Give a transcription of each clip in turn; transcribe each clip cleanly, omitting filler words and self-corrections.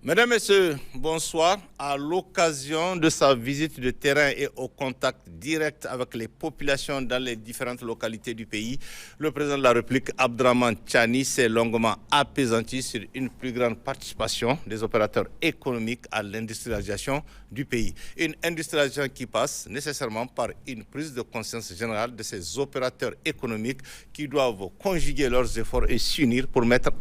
Mesdames, Messieurs, bonsoir. À l'occasion de sa visite de terrain et au contact direct avec les populations dans les différentes localités du pays, le président de la République, Abdraman Tchani, s'est longuement appesanti sur une plus grande participation des opérateurs économiques à l'industrialisation du pays. Une industrialisation qui passe nécessairement par une prise de conscience générale de ces opérateurs économiques qui doivent conjuguer leurs efforts et s'unir pour mettre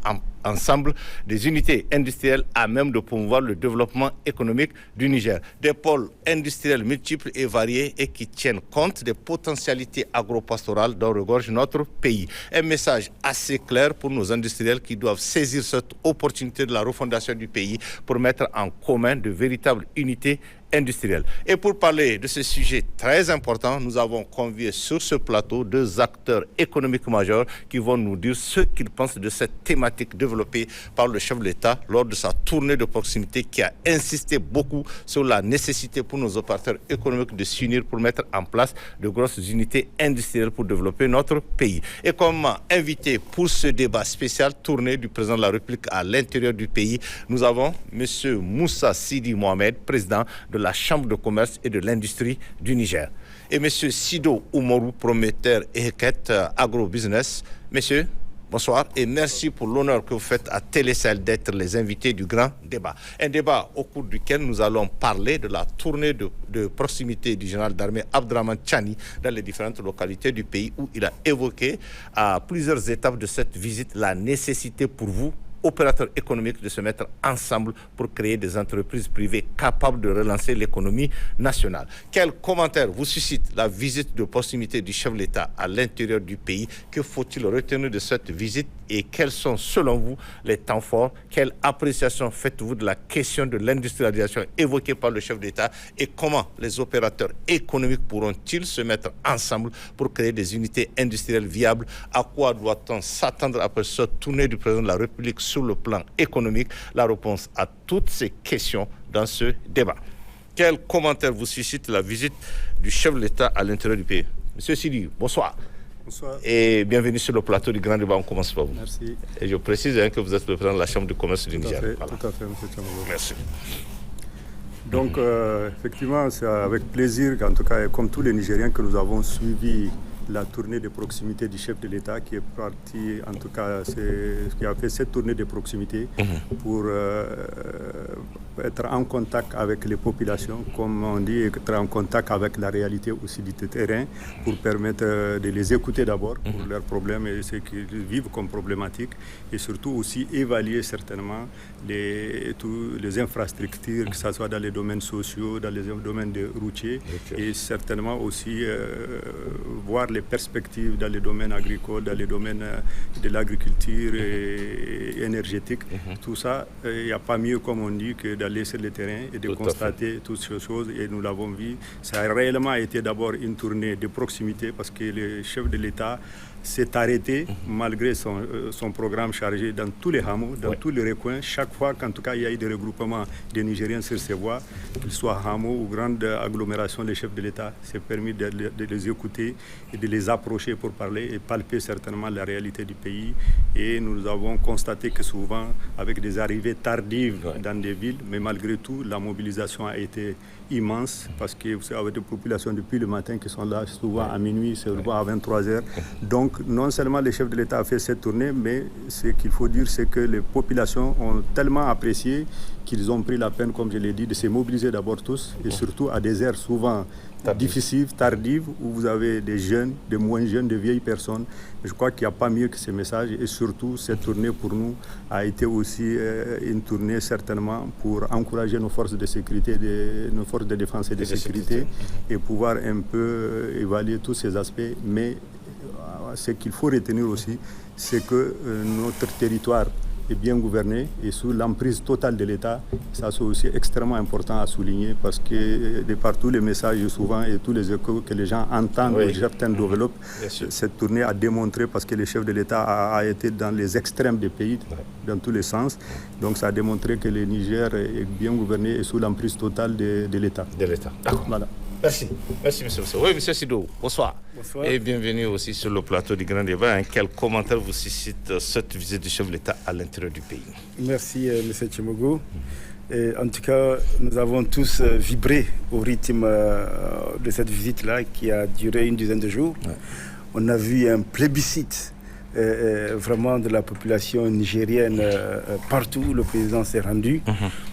ensemble des unités industrielles à même de promouvoir le développement économique du Niger. Des pôles industriels multiples et variés et qui tiennent compte des potentialités agro-pastorales dont regorge notre pays. Un message assez clair pour nos industriels qui doivent saisir cette opportunité de la refondation du pays pour mettre en commun de véritables unités industrielle. Et pour parler de ce sujet très important, nous avons convié sur ce plateau deux acteurs économiques majeurs qui vont nous dire ce qu'ils pensent de cette thématique développée par le chef de l'État lors de sa tournée de proximité qui a insisté beaucoup sur la nécessité pour nos opérateurs économiques de s'unir pour mettre en place de grosses unités industrielles pour développer notre pays. Et comme invité pour ce débat spécial tournée du président de la République à l'intérieur du pays, nous avons M. Moussa Sidi Mohamed, président de la Chambre de commerce et de l'industrie du Niger. Et M. Sido Oumarou, prometteur et requête agro-business. Messieurs, bonsoir et merci pour l'honneur que vous faites à Télé-Sahel d'être les invités du grand débat. Un débat au cours duquel nous allons parler de la tournée de proximité du général d'armée Abdraman Tchani dans les différentes localités du pays où il a évoqué à plusieurs étapes de cette visite la nécessité pour vous, opérateurs économiques, de se mettre ensemble pour créer des entreprises privées capables de relancer l'économie nationale. Quel commentaire vous suscite la visite de proximité du chef de l'État à l'intérieur du pays? Que faut-il retenir de cette visite et quels sont selon vous les temps forts? Quelle appréciation faites-vous de la question de l'industrialisation évoquée par le chef de l'État et comment les opérateurs économiques pourront-ils se mettre ensemble pour créer des unités industrielles viables? À quoi doit-on s'attendre après cette tournée du président de la République sur le plan économique? La réponse à toutes ces questions dans ce débat. Quel commentaire vous suscite la visite du chef de l'État à l'intérieur du pays? Monsieur Sidi, bonsoir. Bonsoir. Et bienvenue sur le plateau du grand débat. On commence par vous. Merci. Et je précise que vous êtes le président de la Chambre de commerce du Niger. Voilà. Tout à fait, M. Tchamoulou. Merci. Donc, effectivement, c'est avec plaisir, en tout cas, comme tous les Nigériens, que nous avons suivi la tournée de proximité du chef de l'État qui est parti, en tout cas, qui a fait cette tournée de proximité pour être en contact avec les populations, comme on dit, être en contact avec la réalité aussi du terrain pour permettre de les écouter d'abord pour leurs problèmes et ce qu'ils vivent comme problématiques et surtout aussi évaluer certainement toutes les infrastructures, que ce soit dans les domaines sociaux, dans les domaines routiers et certainement aussi voir les perspectives dans les domaines agricoles, dans les domaines de l'agriculture et énergétique. Tout ça, il n'y a pas mieux, comme on dit, que d'aller sur le terrain et de constater toutes ces choses. Et nous l'avons vu. Ça a réellement été d'abord une tournée de proximité parce que le chef de l'État s'est arrêté malgré son programme chargé dans tous les hameaux, dans tous les recoins. Chaque fois qu'en tout cas il y a eu des regroupements des Nigériens sur ces voies, qu'ils soient hameaux ou grandes agglomérations, les chefs de l'État s'est permis de les écouter et de les approcher pour parler et palper certainement la réalité du pays. Et nous avons constaté que souvent, avec des arrivées tardives dans des villes, mais malgré tout, la mobilisation a été immense parce que vous avez des populations depuis le matin qui sont là souvent à minuit, souvent à 23h. Donc non seulement le chef de l'État a fait cette tournée, mais ce qu'il faut dire, c'est que les populations ont tellement apprécié qu'ils ont pris la peine, comme je l'ai dit, de se mobiliser d'abord tous et surtout à des heures souvent difficiles, tardives, où vous avez des jeunes, des moins jeunes, des vieilles personnes. Je crois qu'il n'y a pas mieux que ce message et surtout cette tournée pour nous a été aussi une tournée certainement pour encourager nos forces de sécurité, nos forces de défense et de sécurité et pouvoir un peu évaluer tous ces aspects. Mais ce qu'il faut retenir aussi, c'est que notre territoire est bien gouverné et sous l'emprise totale de l'État. Ça, c'est aussi extrêmement important à souligner parce que de partout les messages souvent et tous les échos que les gens entendent ou certains développent, cette tournée a démontré parce que le chef de l'État a été dans les extrêmes des pays, dans tous les sens. Donc ça a démontré que le Niger est bien gouverné et sous l'emprise totale de l'État. De l'État. D'accord. Voilà. Merci. Merci, monsieur. Oui, monsieur Sido, bonsoir. Bonsoir. Et bienvenue aussi sur le plateau du Grand Débat. Quel commentaire vous suscite cette visite du chef de l'État à l'intérieur du pays? Merci, monsieur Tchimogo. En tout cas, nous avons tous vibré au rythme de cette visite-là qui a duré une dizaine de jours. Ouais. On a vu un plébiscite vraiment de la population nigérienne partout où le président s'est rendu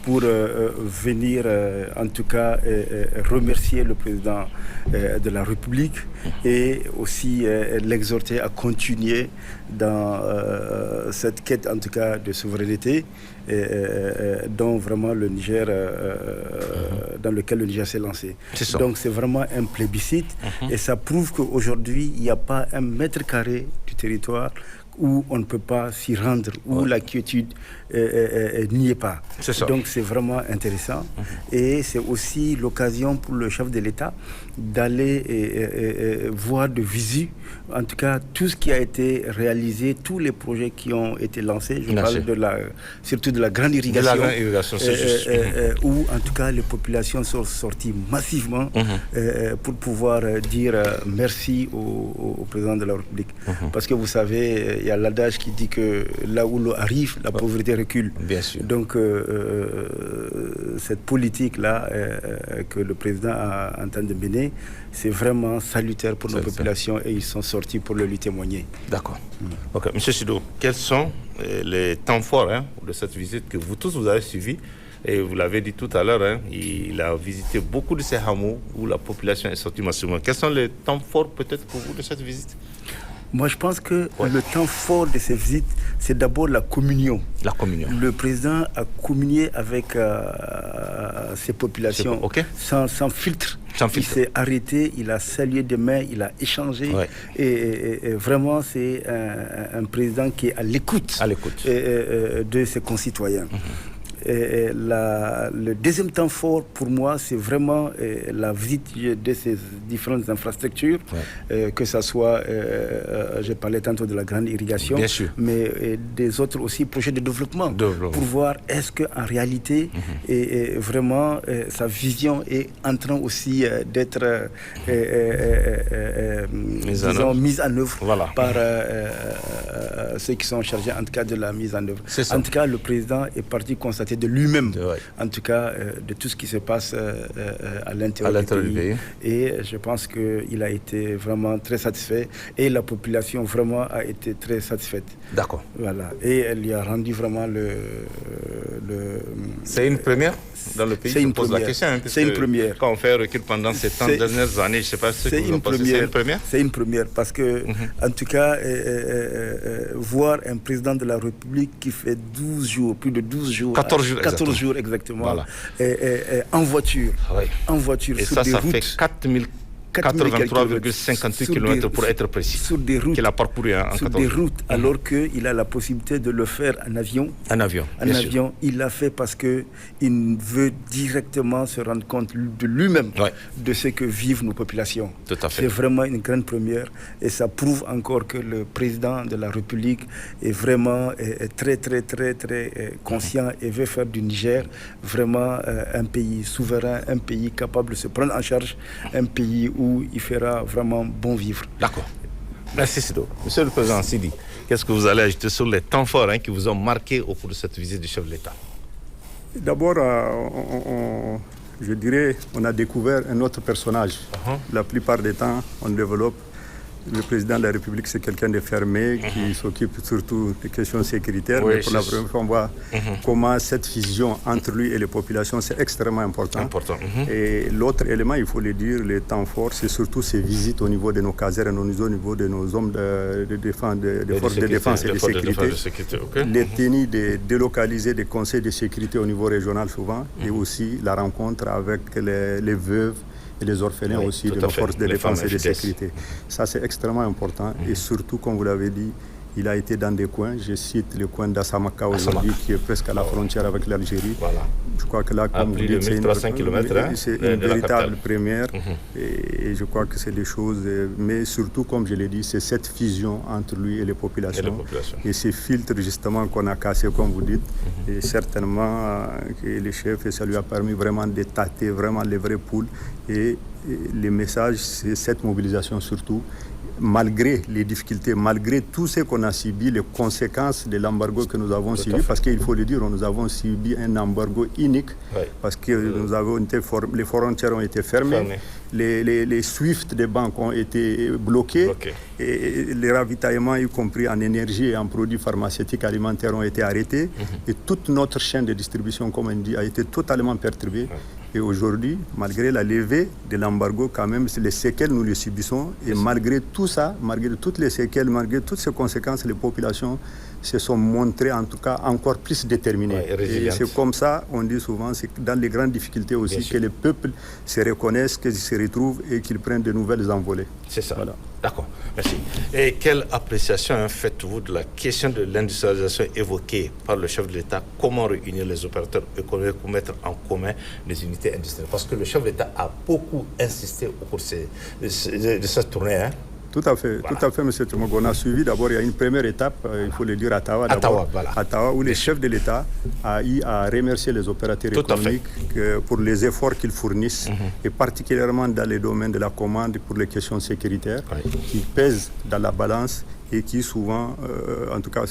pour venir en tout cas remercier le président de la République et aussi l'exhorter à continuer dans cette quête en tout cas de souveraineté dont vraiment le Niger dans lequel le Niger s'est lancé. Donc c'est vraiment un plébiscite et ça prouve qu'aujourd'hui il n'y a pas un mètre carré du territoire où on ne peut pas s'y rendre, où la quiétude n'y est pas. Donc c'est vraiment intéressant. Et c'est aussi l'occasion pour le chef de l'État d'aller voir de visu, en tout cas tout ce qui a été réalisé, tous les projets qui ont été lancés. Je parle surtout de la grande irrigation, où en tout cas les populations sont sorties massivement pour pouvoir dire merci au président de la République. Parce que vous savez, il y a l'adage qui dit que là où l'eau arrive, la pauvreté recule. Bien sûr. Donc cette politique-là que le président a en train de mener, c'est vraiment salutaire pour nos populations et ils sont sortis pour le lui témoigner. D'accord. Ok, monsieur Sido, quels sont les temps forts de cette visite que vous tous vous avez suivi? Et vous l'avez dit tout à l'heure, il a visité beaucoup de ces hameaux où la population est sortie massivement. Quels sont les temps forts peut-être pour vous de cette visite? Moi, je pense que le temps fort de ces visites, c'est d'abord la communion. La communion. Le président a communié avec ces populations sans filtre. Il s'est arrêté, il a salué des mains, il a échangé. Et vraiment, c'est un président qui est à l'écoute de ses concitoyens. Le deuxième temps fort pour moi, c'est vraiment la visite de ces différentes infrastructures, que ce soit, j'ai parlé tantôt de la grande irrigation, mais des autres aussi projets de développement, pour voir est-ce qu'en réalité, vraiment, sa vision est en train aussi d'être mise en œuvre par ceux qui sont chargés en tout cas de la mise en œuvre. En tout cas, le président est parti constater de lui-même, en tout cas, de tout ce qui se passe à l'intérieur du pays. Et je pense qu'il a été vraiment très satisfait et la population vraiment a été très satisfaite. D'accord. Voilà. Et elle lui a rendu vraiment C'est une première dans le pays? C'est une première. C'est une première. Quand on fait un recul pendant ces 30 dernières années, je ne sais pas ce que vous en pensez. C'est une première? C'est une première parce que, en tout cas, voir un président de la République qui fait 12 jours, plus de 12 jours, 14 jours exactement, en voiture, et sur des routes. Ça fait 83,58 km pour être précis. Sur des routes. Qu'il a parcouru en 14 jours. Sur des routes, alors qu'il a la possibilité de le faire en avion. En avion. Il l'a fait parce qu'il veut directement se rendre compte de lui-même de ce que vivent nos populations. Tout à fait. C'est vraiment une grande première et ça prouve encore que le président de la République est vraiment très, très, très, très conscient et veut faire du Niger vraiment un pays souverain, un pays capable de se prendre en charge, un pays où il fera vraiment bon vivre. D'accord. Merci Sido. Monsieur le Président Sidi, qu'est-ce que vous allez ajouter sur les temps forts qui vous ont marqué au cours de cette visite du chef de l'État? D'abord, je dirais, on a découvert un autre personnage. La plupart des temps, on développe. Le président de la République, c'est quelqu'un de fermé qui s'occupe surtout des questions sécuritaires. Mais pour la première fois, on voit comment cette fusion entre lui et les populations, c'est extrêmement important. Et l'autre élément, il faut le dire, les temps forts, c'est surtout ces visites au niveau de nos casernes, au niveau de nos hommes de forces de défense et de sécurité. Les tenues de délocaliser des conseils de sécurité au niveau régional souvent, et aussi la rencontre avec les veuves et les orphelins aussi de nos forces de défense et de sécurité. Ça, c'est extrêmement important. Et surtout, comme vous l'avez dit, Il a été dans des coins, je cite le coin d'Assamaka aujourd'hui, qui est presque à la frontière avec l'Algérie. Voilà. Je crois que là, comme vous dites, c'est une véritable première. Et je crois que c'est des choses, mais surtout, comme je l'ai dit, c'est cette fusion entre lui et les populations. Et ces filtres, justement, qu'on a cassés, comme vous dites, et certainement que les chefs, et ça lui a permis vraiment de tâter vraiment les vraies poules. Et les messages, c'est cette mobilisation surtout. Malgré les difficultés, malgré tout ce qu'on a subi, les conséquences de l'embargo que nous avons subi, parce qu'il faut le dire, nous avons subi un embargo unique, parce que nous avons été les frontières ont été fermées, les SWIFT des banques ont été bloqués, et les ravitaillements, y compris en énergie et en produits pharmaceutiques alimentaires, ont été arrêtés, et toute notre chaîne de distribution, comme on dit, a été totalement perturbée. Et aujourd'hui, malgré la levée de l'embargo, quand même, les séquelles, nous les subissons. Et malgré tout ça, malgré toutes les séquelles, malgré toutes ces conséquences, les populations se sont montrées, en tout cas, encore plus déterminées. Et c'est comme ça, on dit souvent, c'est dans les grandes difficultés aussi que les peuples se reconnaissent, qu'ils se retrouvent et qu'ils prennent de nouvelles envolées. C'est ça. Voilà. D'accord, merci. Et quelle appréciation faites-vous de la question de l'industrialisation évoquée par le chef de l'État? Comment réunir les opérateurs économiques pour mettre en commun les unités industrielles? Parce que le chef de l'État a beaucoup insisté au cours de cette tournée. Hein? Tout à fait, M. Tchimogo. On a suivi d'abord, il y a une première étape, il faut le dire, à Tawa, où les chefs de l'État a eu à remercier les opérateurs économiques pour les efforts qu'ils fournissent, et particulièrement dans les domaines de la commande pour les questions sécuritaires, qui pèsent dans la balance et qui souvent, en tout cas,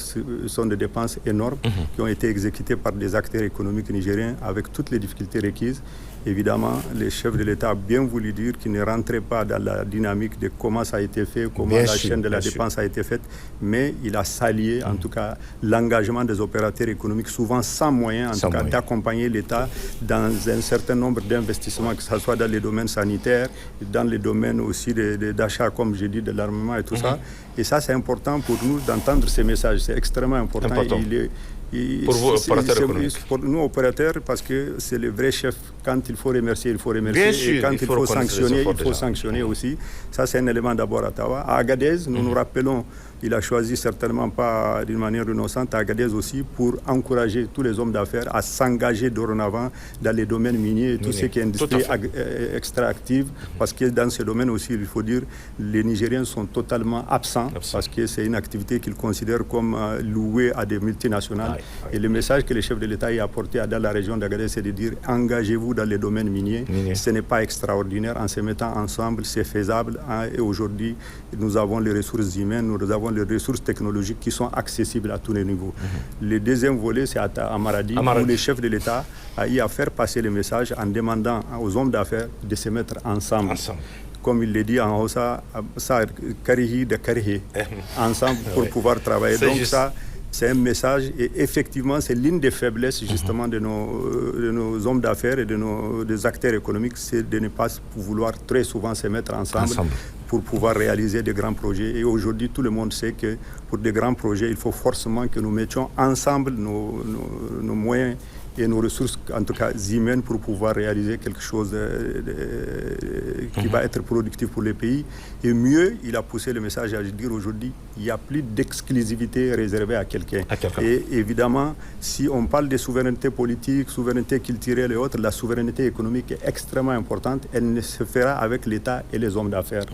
sont des dépenses énormes qui ont été exécutées par des acteurs économiques nigériens avec toutes les difficultés requises. Évidemment, les chefs de l'État ont bien voulu dire qu'ils ne rentraient pas dans la dynamique de comment ça a été fait, comment la chaîne de la dépense a été faite, mais il a salué en tout cas l'engagement des opérateurs économiques, souvent sans moyens, en tout cas, d'accompagner l'État dans un certain nombre d'investissements, que ce soit dans les domaines sanitaires, dans les domaines aussi d'achat, comme j'ai dit, de l'armement et tout ça. Et ça, c'est important pour nous d'entendre ces messages. C'est extrêmement important. Pour vous, opérateurs économiques. Pour nous, opérateurs, parce que c'est le vrai chef. Quand il faut remercier, il faut remercier. Bien sûr, et quand il faut sanctionner, il faut sanctionner aussi. Ça, c'est un élément d'abord à Tawa. À Agadez, nous nous rappelons, il a choisi certainement pas d'une manière innocente, à Agadez aussi, pour encourager tous les hommes d'affaires à s'engager dorénavant dans les domaines miniers et tout ce qui est industrie extractive. Parce que dans ce domaine aussi, il faut dire, les Nigériens sont totalement absents. Parce que c'est une activité qu'ils considèrent comme louée à des multinationales. Et le message que le chef de l'État a apporté dans la région d'Agadez, c'est de dire engagez-vous dans les domaines miniers. Ce n'est pas extraordinaire. En se mettant ensemble, c'est faisable. Et aujourd'hui, nous avons les ressources humaines, nous avons les ressources technologiques qui sont accessibles à tous les niveaux. Le deuxième volet, c'est à Maradi, où le chef de l'État a eu à faire passer le message en demandant aux hommes d'affaires de se mettre ensemble. Comme il le dit en Hausa, ensemble pour pouvoir travailler. Donc ça, c'est un message et effectivement, c'est l'une des faiblesses justement de nos hommes d'affaires et des acteurs économiques, c'est de ne pas vouloir très souvent se mettre ensemble. Pour pouvoir réaliser de grands projets. Et aujourd'hui, tout le monde sait que pour de grands projets, il faut forcément que nous mettions ensemble nos moyens et nos ressources, en tout cas humaines, pour pouvoir réaliser quelque chose qui va être productif pour les pays. Et mieux, il a poussé le message à dire aujourd'hui, il n'y a plus d'exclusivité réservée à quelqu'un. Et évidemment, si on parle de souveraineté politique, souveraineté culturelle et autres, la souveraineté économique est extrêmement importante. Elle ne se fera avec l'État et les hommes d'affaires.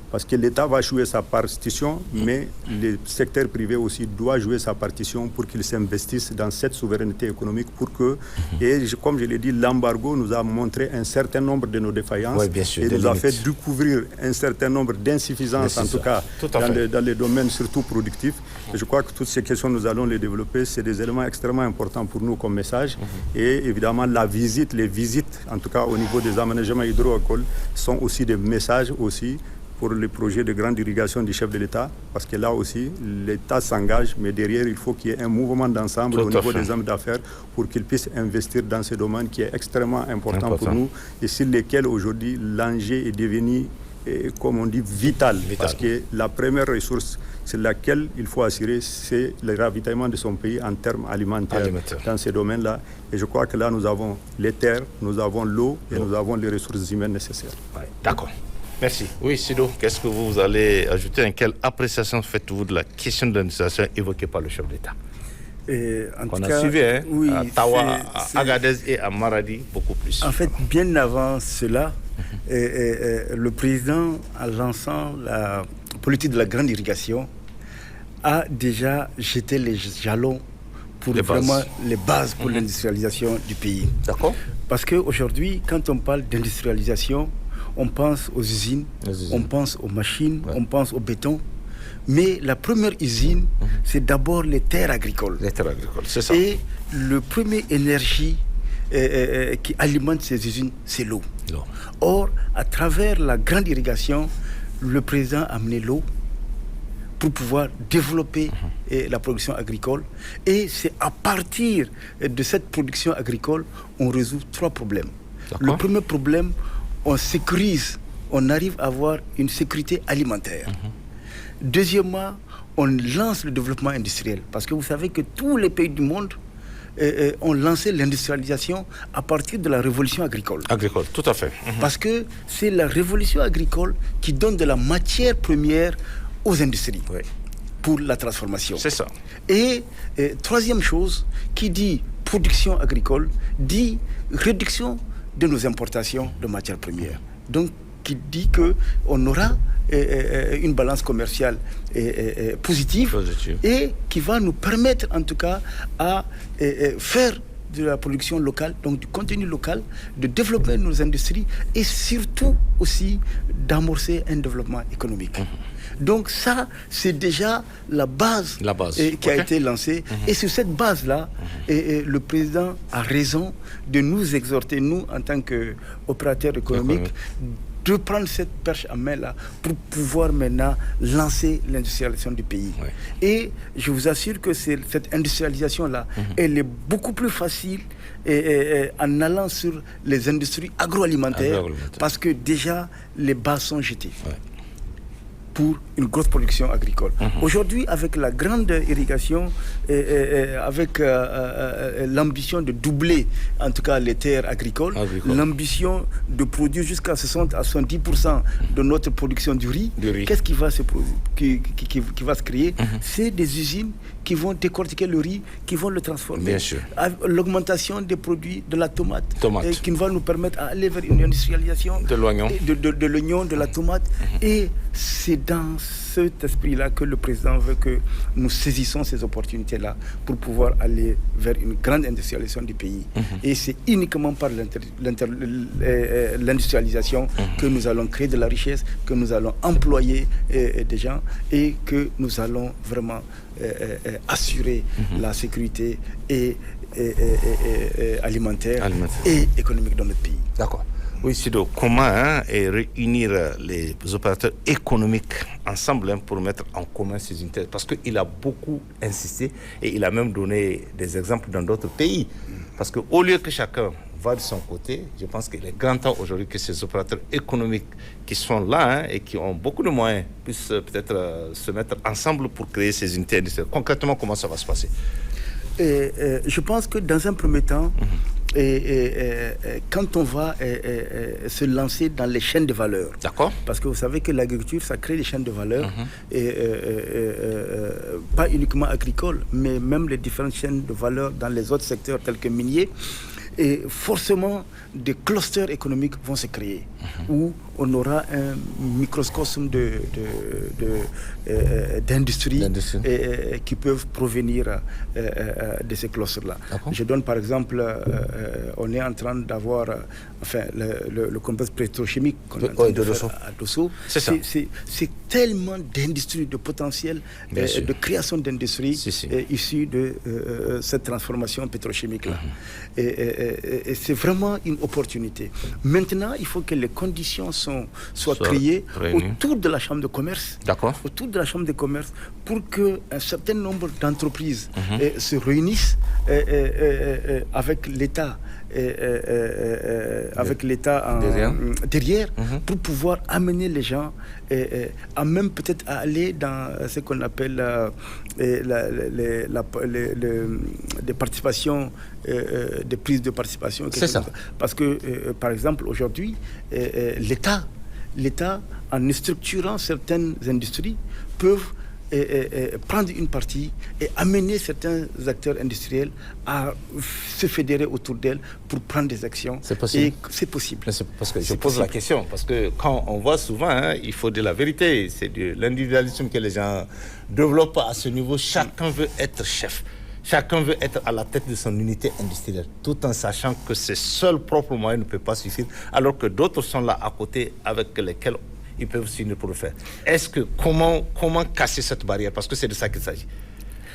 Parce que l'État va jouer sa partition, mais le secteur privé aussi doit jouer sa partition pour qu'il s'investisse dans cette souveraineté économique pour que, et comme je l'ai dit, l'embargo nous a montré un certain nombre de nos défaillances et nous a fait découvrir un certain nombre d'insuffisances, en tout cas dans les domaines surtout productifs. Et je crois que toutes ces questions, nous allons les développer. C'est des éléments extrêmement importants pour nous comme message. Et évidemment, les visites, en tout cas au niveau des aménagements hydro-agricoles, sont aussi des messages aussi pour les projets de grande irrigation du chef de l'État, parce que là aussi, l'État s'engage, mais derrière, il faut qu'il y ait un mouvement d'ensemble au niveau des hommes d'affaires pour qu'ils puissent investir dans ce domaine qui est extrêmement important pour nous et sur lequel aujourd'hui l'enjeu est devenu, comme on dit, vital. Parce que la première ressource sur laquelle il faut assurer, c'est le ravitaillement de son pays en termes alimentaires dans ces domaines-là. Et je crois que là, nous avons les terres, nous avons l'eau et nous avons les ressources humaines nécessaires. D'accord. Merci. Oui, Sido, qu'est-ce que vous allez ajouter? Quelle appréciation faites-vous de la question de l'industrialisation évoquée par le chef d'État? On a suivi oui, à Tawa, à Agadez et à Maradi, beaucoup plus. En fait, bien avant cela, le président, en lançant la politique de la grande irrigation, a déjà jeté les jalons pour vraiment les bases pour l'industrialisation du pays. D'accord. Parce qu'aujourd'hui, quand on parle d'industrialisation, on pense aux usines, on pense aux machines, on pense au béton. Mais la première usine, c'est d'abord les terres agricoles. Les terres agricoles, c'est ça. Et le premier énergie qui alimente ces usines, c'est l'eau. Or, à travers la grande irrigation, le président a amené l'eau pour pouvoir développer la production agricole. Et c'est à partir de cette production agricole, on résout 3 problèmes. Le premier problème, on sécurise, on arrive à avoir une sécurité alimentaire. Deuxièmement, on lance le développement industriel. Parce que vous savez que tous les pays du monde ont lancé l'industrialisation à partir de la révolution agricole. Agricole, tout à fait. Parce que c'est la révolution agricole qui donne de la matière première aux industries pour la transformation. C'est ça. Et troisième chose, qui dit production agricole, dit réduction de nos importations de matières premières. Donc, qui dit qu'on aura une balance commerciale positive et qui va nous permettre en tout cas à faire de la production locale, donc du contenu local, de développer nos industries et surtout aussi d'amorcer un développement économique. Donc ça, c'est déjà la base qui a été lancée. Et sur cette base-là, le président a raison de nous exhorter, nous, en tant qu'opérateurs économiques, de prendre cette perche en main là pour pouvoir maintenant lancer l'industrialisation du pays. Et je vous assure que cette industrialisation là, elle est beaucoup plus facile en allant sur les industries agroalimentaires, parce que déjà les bases sont jetées pour une grosse production agricole. Aujourd'hui, avec la grande irrigation, avec l'ambition de doubler, en tout cas, les terres agricoles, l'ambition de produire jusqu'à 60 à 70% de notre production du riz, qu'est-ce qui va se créer? C'est des usines qui vont décortiquer le riz, qui vont le transformer. Bien sûr. L'augmentation des produits de la tomate. Qui va nous permettre d'aller vers une industrialisation de l'oignon, de la tomate. Et c'est dans cet esprit-là que le président veut que nous saisissons ces opportunités-là pour pouvoir aller vers une grande industrialisation du pays. Et c'est uniquement par l'industrialisation que nous allons créer de la richesse, que nous allons employer des gens et que nous allons vraiment assurer la sécurité alimentaire et économique dans notre pays. D'accord. Oui, Sido, comment réunir les opérateurs économiques ensemble pour mettre en commun ces unités? Parce qu'il a beaucoup insisté et il a même donné des exemples dans d'autres pays. Parce qu'au lieu que chacun va de son côté, je pense qu'il est grand temps aujourd'hui que ces opérateurs économiques qui sont là et qui ont beaucoup de moyens puissent peut-être se mettre ensemble pour créer ces unités industrielles. Concrètement, comment ça va se passer? Je pense que dans un premier temps, quand on va se lancer dans les chaînes de valeur, parce que vous savez que l'agriculture, ça crée des chaînes de valeur, pas uniquement agricoles, mais même les différentes chaînes de valeur dans les autres secteurs tels que miniers. Et forcément, des clusters économiques vont se créer, où on aura un microcosme d'industries qui peuvent provenir de ces clusters-là. Je donne par exemple, on est en train d'avoir le complexe pétrochimique qu'on est en train de faire à Dosso. C'est tellement d'industries, de potentiel, de création d'industries issues de cette transformation pétrochimique-là. Et c'est vraiment une opportunité. Maintenant, il faut que les conditions soient créées autour de la Chambre de commerce. Autour de la Chambre de commerce pour qu'un certain nombre d'entreprises se réunissent avec l'État. Avec l'État derrière pour pouvoir amener les gens à même peut-être à aller dans ce qu'on appelle des participations, des prises de participation. C'est ça. Parce que, par exemple, aujourd'hui, l'État l'État, en structurant certaines industries, peut prendre une partie et amener certains acteurs industriels à se fédérer autour d'elle pour prendre des actions. C'est possible. Et c'est possible. Parce que je pose la question, parce que quand on voit souvent, il faut dire la vérité, c'est de l'individualisme que les gens développent à ce niveau. Chacun veut être chef. Chacun veut être à la tête de son unité industrielle, tout en sachant que ses seuls propres moyens ne peuvent pas suffire, alors que d'autres sont là à côté avec lesquels ils peuvent s'unir pour le faire. Est-ce que comment casser cette barrière? Parce que c'est de ça qu'il s'agit.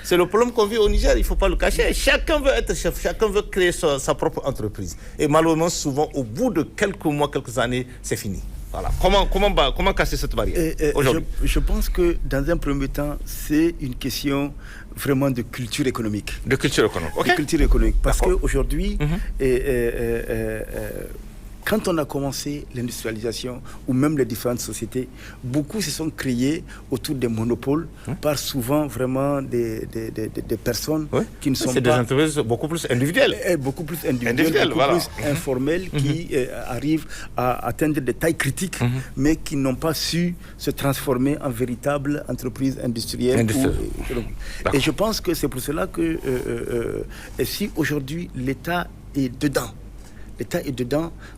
C'est le problème qu'on vit au Niger, il ne faut pas le cacher. Chacun veut être chef, chacun veut créer sa propre entreprise. Et malheureusement, souvent, au bout de quelques mois, quelques années, c'est fini. Voilà. Comment casser cette barrière aujourd'hui? Je pense que dans un premier temps, c'est une question vraiment de culture économique. De culture économique, ok. De culture économique. Parce qu'aujourd'hui, quand on a commencé l'industrialisation ou même les différentes sociétés, beaucoup se sont créés autour des monopoles par souvent vraiment des personnes qui ne sont pas... C'est des entreprises beaucoup plus individuelles. Beaucoup plus individuelles, beaucoup plus informelles, qui arrivent à atteindre des tailles critiques, mais qui n'ont pas su se transformer en véritables entreprises industrielles. Et je pense que c'est pour cela que si aujourd'hui l'État est dedans,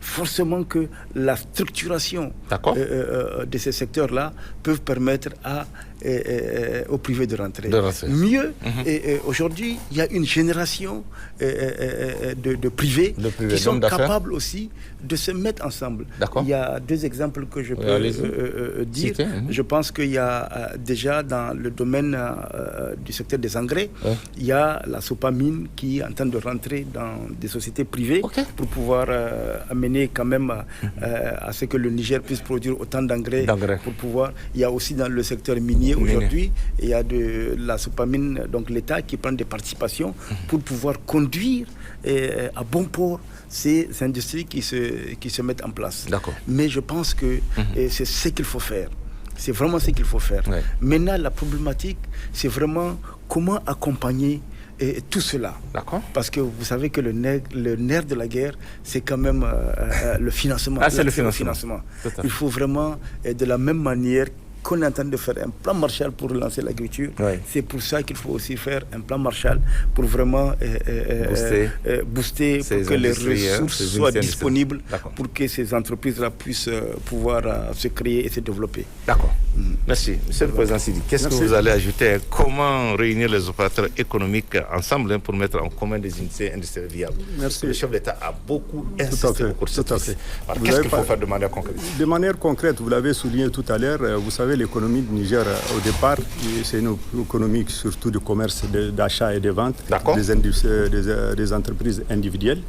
forcément que la structuration de ces secteurs-là peuvent permettre au privé de rentrer. Mieux, aujourd'hui, il y a une génération de privés qui sont capables aussi de se mettre ensemble. Il y a deux exemples que je peux dire. Je pense qu'il y a déjà dans le domaine du secteur des engrais, il y a la Sopamine qui est en train de rentrer dans des sociétés privées pour pouvoir amener quand même à ce que le Niger puisse produire autant d'engrais pour pouvoir. Il y a aussi dans le secteur minier aujourd'hui, il y a de la Sopamine, donc l'État qui prend des participations pour pouvoir conduire à bon port ces industries qui se mettent en place. Mais je pense que c'est ce qu'il faut faire. C'est vraiment ce qu'il faut faire. Maintenant, la problématique, c'est vraiment comment accompagner tout cela. Parce que vous savez que le nerf de la guerre, c'est quand même le financement. C'est le financement. Il faut vraiment, de la même manière qu'on est en train de faire un plan Marshall pour relancer l'agriculture, c'est pour ça qu'il faut aussi faire un plan Marshall pour vraiment booster pour que les ressources soient disponibles pour que ces entreprises-là puissent pouvoir se créer et se développer. Merci. Monsieur le Président Sidi, qu'est-ce que vous allez ajouter? Comment réunir les opérateurs économiques ensemble pour mettre en commun des unités industrielles viables? Le chef d'État a beaucoup insisté pour cette question. Qu'est-ce qu'il faut faire de manière concrète? De manière concrète, vous l'avez souligné tout à l'heure, vous savez, l'économie du Niger, au départ, c'est une économie surtout de commerce, d'achat et de vente des entreprises individuelles.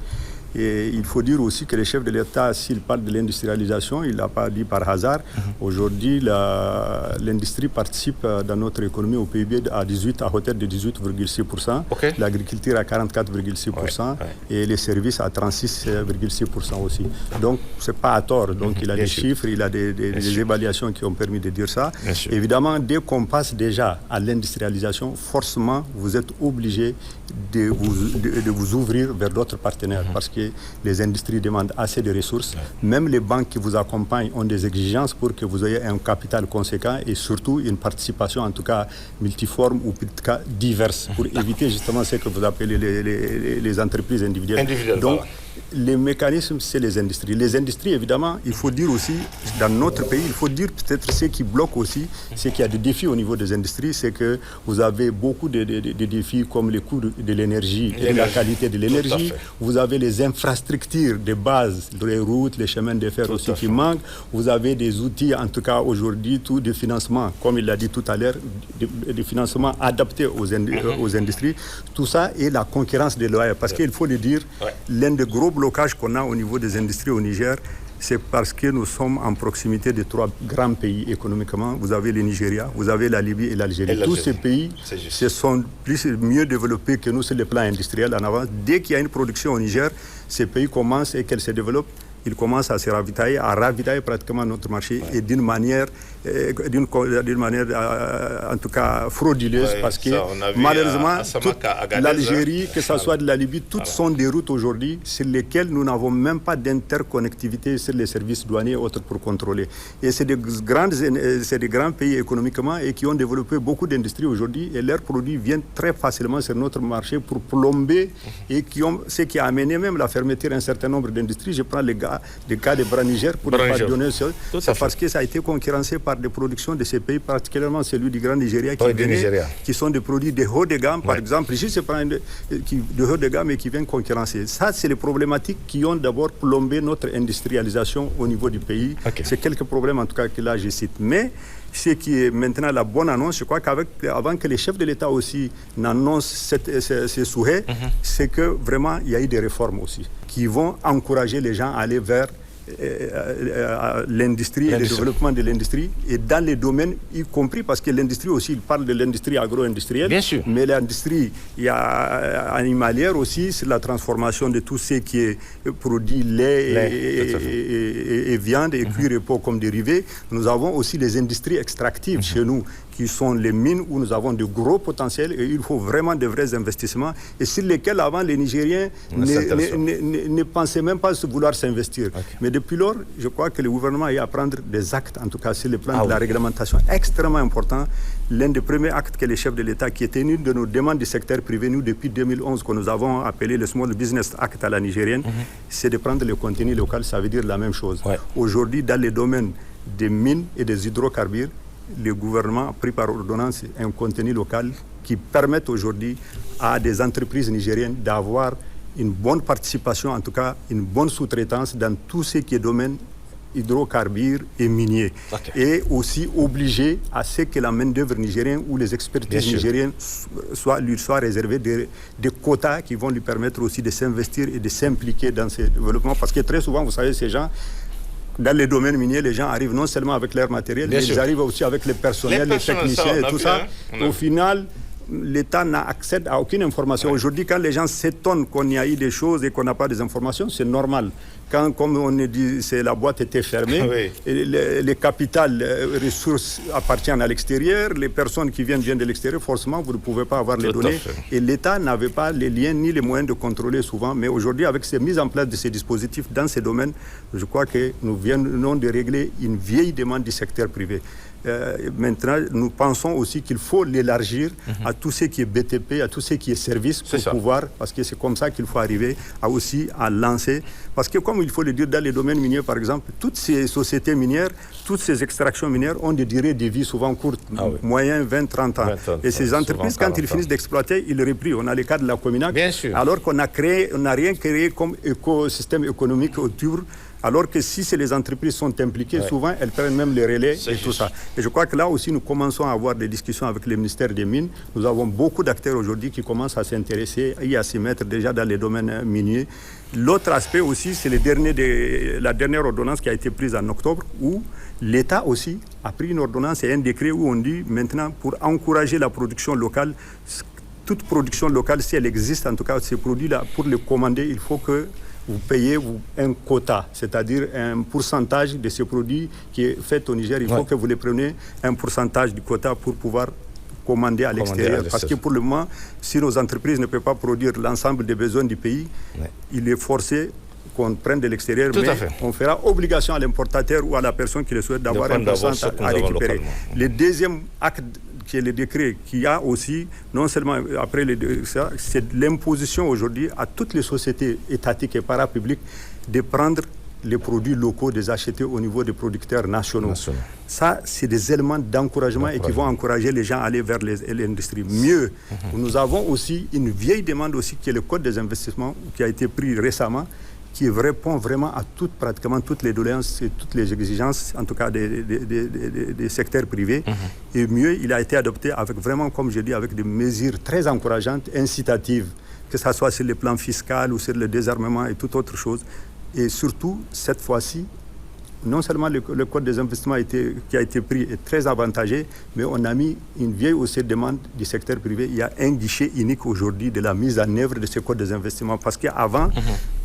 Et il faut dire aussi que le chef de l'État, s'il parle de l'industrialisation, il ne l'a pas dit par hasard. Aujourd'hui, l'industrie participe dans notre économie au PIB à hauteur de 18,6%, l'agriculture à 44,6% et les services à 36,6% aussi. Donc, ce n'est pas à tort. Donc, il a des chiffres, il a des évaluations qui ont permis de dire ça. Évidemment, dès qu'on passe déjà à l'industrialisation, forcément, vous êtes obligé de vous ouvrir vers d'autres partenaires parce que les industries demandent assez de ressources. Même les banques qui vous accompagnent ont des exigences pour que vous ayez un capital conséquent et surtout une participation en tout cas multiforme ou en tout cas diverse pour éviter justement ce que vous appelez les entreprises individuelles. Donc, les mécanismes, c'est les industries. Les industries, évidemment, il faut dire aussi, dans notre pays, il faut dire peut-être ce qui bloque aussi, c'est qu'il y a des défis au niveau des industries, c'est que vous avez beaucoup de défis comme les coûts de l'énergie et la qualité de l'énergie. Vous avez les infrastructures de base, les routes, les chemins de fer aussi qui manquent. Vous avez des outils, en tout cas aujourd'hui, tout de financement, comme il l'a dit tout à l'heure, de financement adapté aux industries. Tout ça est la concurrence déloyale. Parce qu'il faut le dire, l'un des gros blocages qu'on a au niveau des industries au Niger, c'est parce que nous sommes en proximité de trois grands pays économiquement. Vous avez le Nigeria, vous avez la Libye et l'Algérie. Tous ces pays se sont mieux développés que nous sur le plan industriel en avance. Dès qu'il y a une production au Niger, ces pays commencent et qu'elles se développent, ils commencent à se ravitailler, à ravitailler pratiquement notre marché et d'une manière en tout cas frauduleuse, parce que malheureusement toute l'Algérie, que ce soit de la Libye, toutes sont des routes aujourd'hui sur lesquelles nous n'avons même pas d'interconnectivité sur les services douaniers et autres pour contrôler. Et c'est des grands pays économiquement et qui ont développé beaucoup d'industries aujourd'hui, et leurs produits viennent très facilement sur notre marché pour plomber, et ce qui a amené même la fermeture d'un certain nombre d'industries. Je prends le cas de Bras-Niger pour ne pas donner ça, c'est parce que ça a été concurrencé par des productions de ces pays, particulièrement celui du Grand Nigeria, qui sont des produits de haut de gamme, par exemple. Ici, c'est pas de haut de gamme et qui viennent concurrencer. Ça, c'est les problématiques qui ont d'abord plombé notre industrialisation au niveau du pays. C'est quelques problèmes, en tout cas, que là, je cite. Mais ce qui est maintenant la bonne annonce, je crois qu'avant que les chefs de l'État aussi n'annoncent ces souhaits, c'est que vraiment, il y a eu des réformes aussi qui vont encourager les gens à aller vers l'industrie et le développement de l'industrie, et dans les domaines y compris, parce que l'industrie aussi, il parle de l'industrie agro-industrielle, mais l'industrie animalière aussi, c'est la transformation de tout ce qui est produit lait et viande et cuir et peau comme dérivés. Nous avons aussi les industries extractives chez nous, qui sont les mines où nous avons de gros potentiels, et il faut vraiment de vrais investissements, et sur lesquels avant les Nigériens ne pensaient même pas vouloir s'investir. Mais depuis lors, je crois que le gouvernement est à prendre des actes, en tout cas sur le plan de la réglementation, extrêmement important. L'un des premiers actes que les chefs de l'État, qui était une de nos demandes du secteur privé, nous depuis 2011, que nous avons appelé le Small Business Act à la nigérienne, c'est de prendre le contenu local. Ça veut dire la même chose. Aujourd'hui, dans les domaines des mines et des hydrocarbures, le gouvernement a pris par ordonnance un contenu local qui permet aujourd'hui à des entreprises nigériennes d'avoir une bonne participation, en tout cas une bonne sous-traitance dans tout ce qui est domaine hydrocarbures et miniers. Et aussi obliger à ce que la main-d'œuvre nigérienne ou les expertises nigériennes lui soient réservées des quotas qui vont lui permettre aussi de s'investir et de s'impliquer dans ces développements. Parce que très souvent, vous savez, ces gens, dans les domaines miniers, les gens arrivent non seulement avec leur matériel, mais ils arrivent aussi avec le personnel, les techniciens et tout ça. Au final, l'État n'a accès à aucune information. Aujourd'hui, quand les gens s'étonnent qu'on y a eu des choses et qu'on n'a pas des informations, c'est normal. Quand, comme on dit, la boîte était fermée, et les capitales, les ressources appartiennent à l'extérieur, les personnes qui viennent de l'extérieur, forcément, vous ne pouvez pas avoir les données. Et l'État n'avait pas les liens ni les moyens de contrôler souvent. Mais aujourd'hui, avec ces mises en place de ces dispositifs dans ces domaines, je crois que nous venons de régler une vieille demande du secteur privé. Maintenant, nous pensons aussi qu'il faut l'élargir à tout ce qui est BTP, à tout ce qui est service pour pouvoir, parce que c'est comme ça qu'il faut arriver à lancer. Parce que comme il faut le dire, dans les domaines miniers, par exemple, toutes ces sociétés minières, toutes ces extractions minières ont des durées de vie souvent courtes, moyen 20-30 ans. Et ces entreprises, quand ils finissent d'exploiter, ils reprient. On a le cas de la Cominac, alors qu'on n'a rien créé comme écosystème économique autour. Alors que si les entreprises sont impliquées, souvent elles prennent même les relais et tout ça. Et je crois que là aussi, nous commençons à avoir des discussions avec le ministère des Mines. Nous avons beaucoup d'acteurs aujourd'hui qui commencent à s'intéresser et à s'y mettre déjà dans les domaines miniers. L'autre aspect aussi, c'est la dernière ordonnance qui a été prise en octobre, où l'État aussi a pris une ordonnance et un décret où on dit maintenant, pour encourager la production locale, toute production locale, si elle existe, en tout cas ces produits-là, pour les commander, il faut que vous payez un quota, c'est-à-dire un pourcentage de ces produits qui est fait au Niger. Il faut que vous les preniez un pourcentage du quota pour pouvoir commander à l'extérieur. Parce que pour le moment, si nos entreprises ne peuvent pas produire l'ensemble des besoins du pays, il est forcé qu'on prenne de l'extérieur, mais on fera obligation à l'importateur ou à la personne qui le souhaite d'avoir un pourcentage à récupérer. Le deuxième acte, qui est le décret, qui a aussi, non seulement après ça, c'est l'imposition aujourd'hui à toutes les sociétés étatiques et parapubliques de prendre les produits locaux, de les acheter au niveau des producteurs nationaux. Ça, c'est des éléments d'encouragement et qui vont encourager les gens à aller vers l'industrie. Mieux, nous avons aussi une vieille demande aussi qui est le Code des investissements qui a été pris récemment, qui répond vraiment à pratiquement toutes les doléances et toutes les exigences, en tout cas des secteurs privés. Et mieux, il a été adopté avec vraiment, comme je dis, avec des mesures très encourageantes, incitatives, que ce soit sur le plan fiscal ou sur le désarmement et toute autre chose. Et surtout, cette fois-ci, non seulement le Code des investissements qui a été pris est très avantagé, mais on a mis une vieille aussi demande du secteur privé. Il y a un guichet unique aujourd'hui de la mise en œuvre de ce Code des investissements. Parce qu'avant,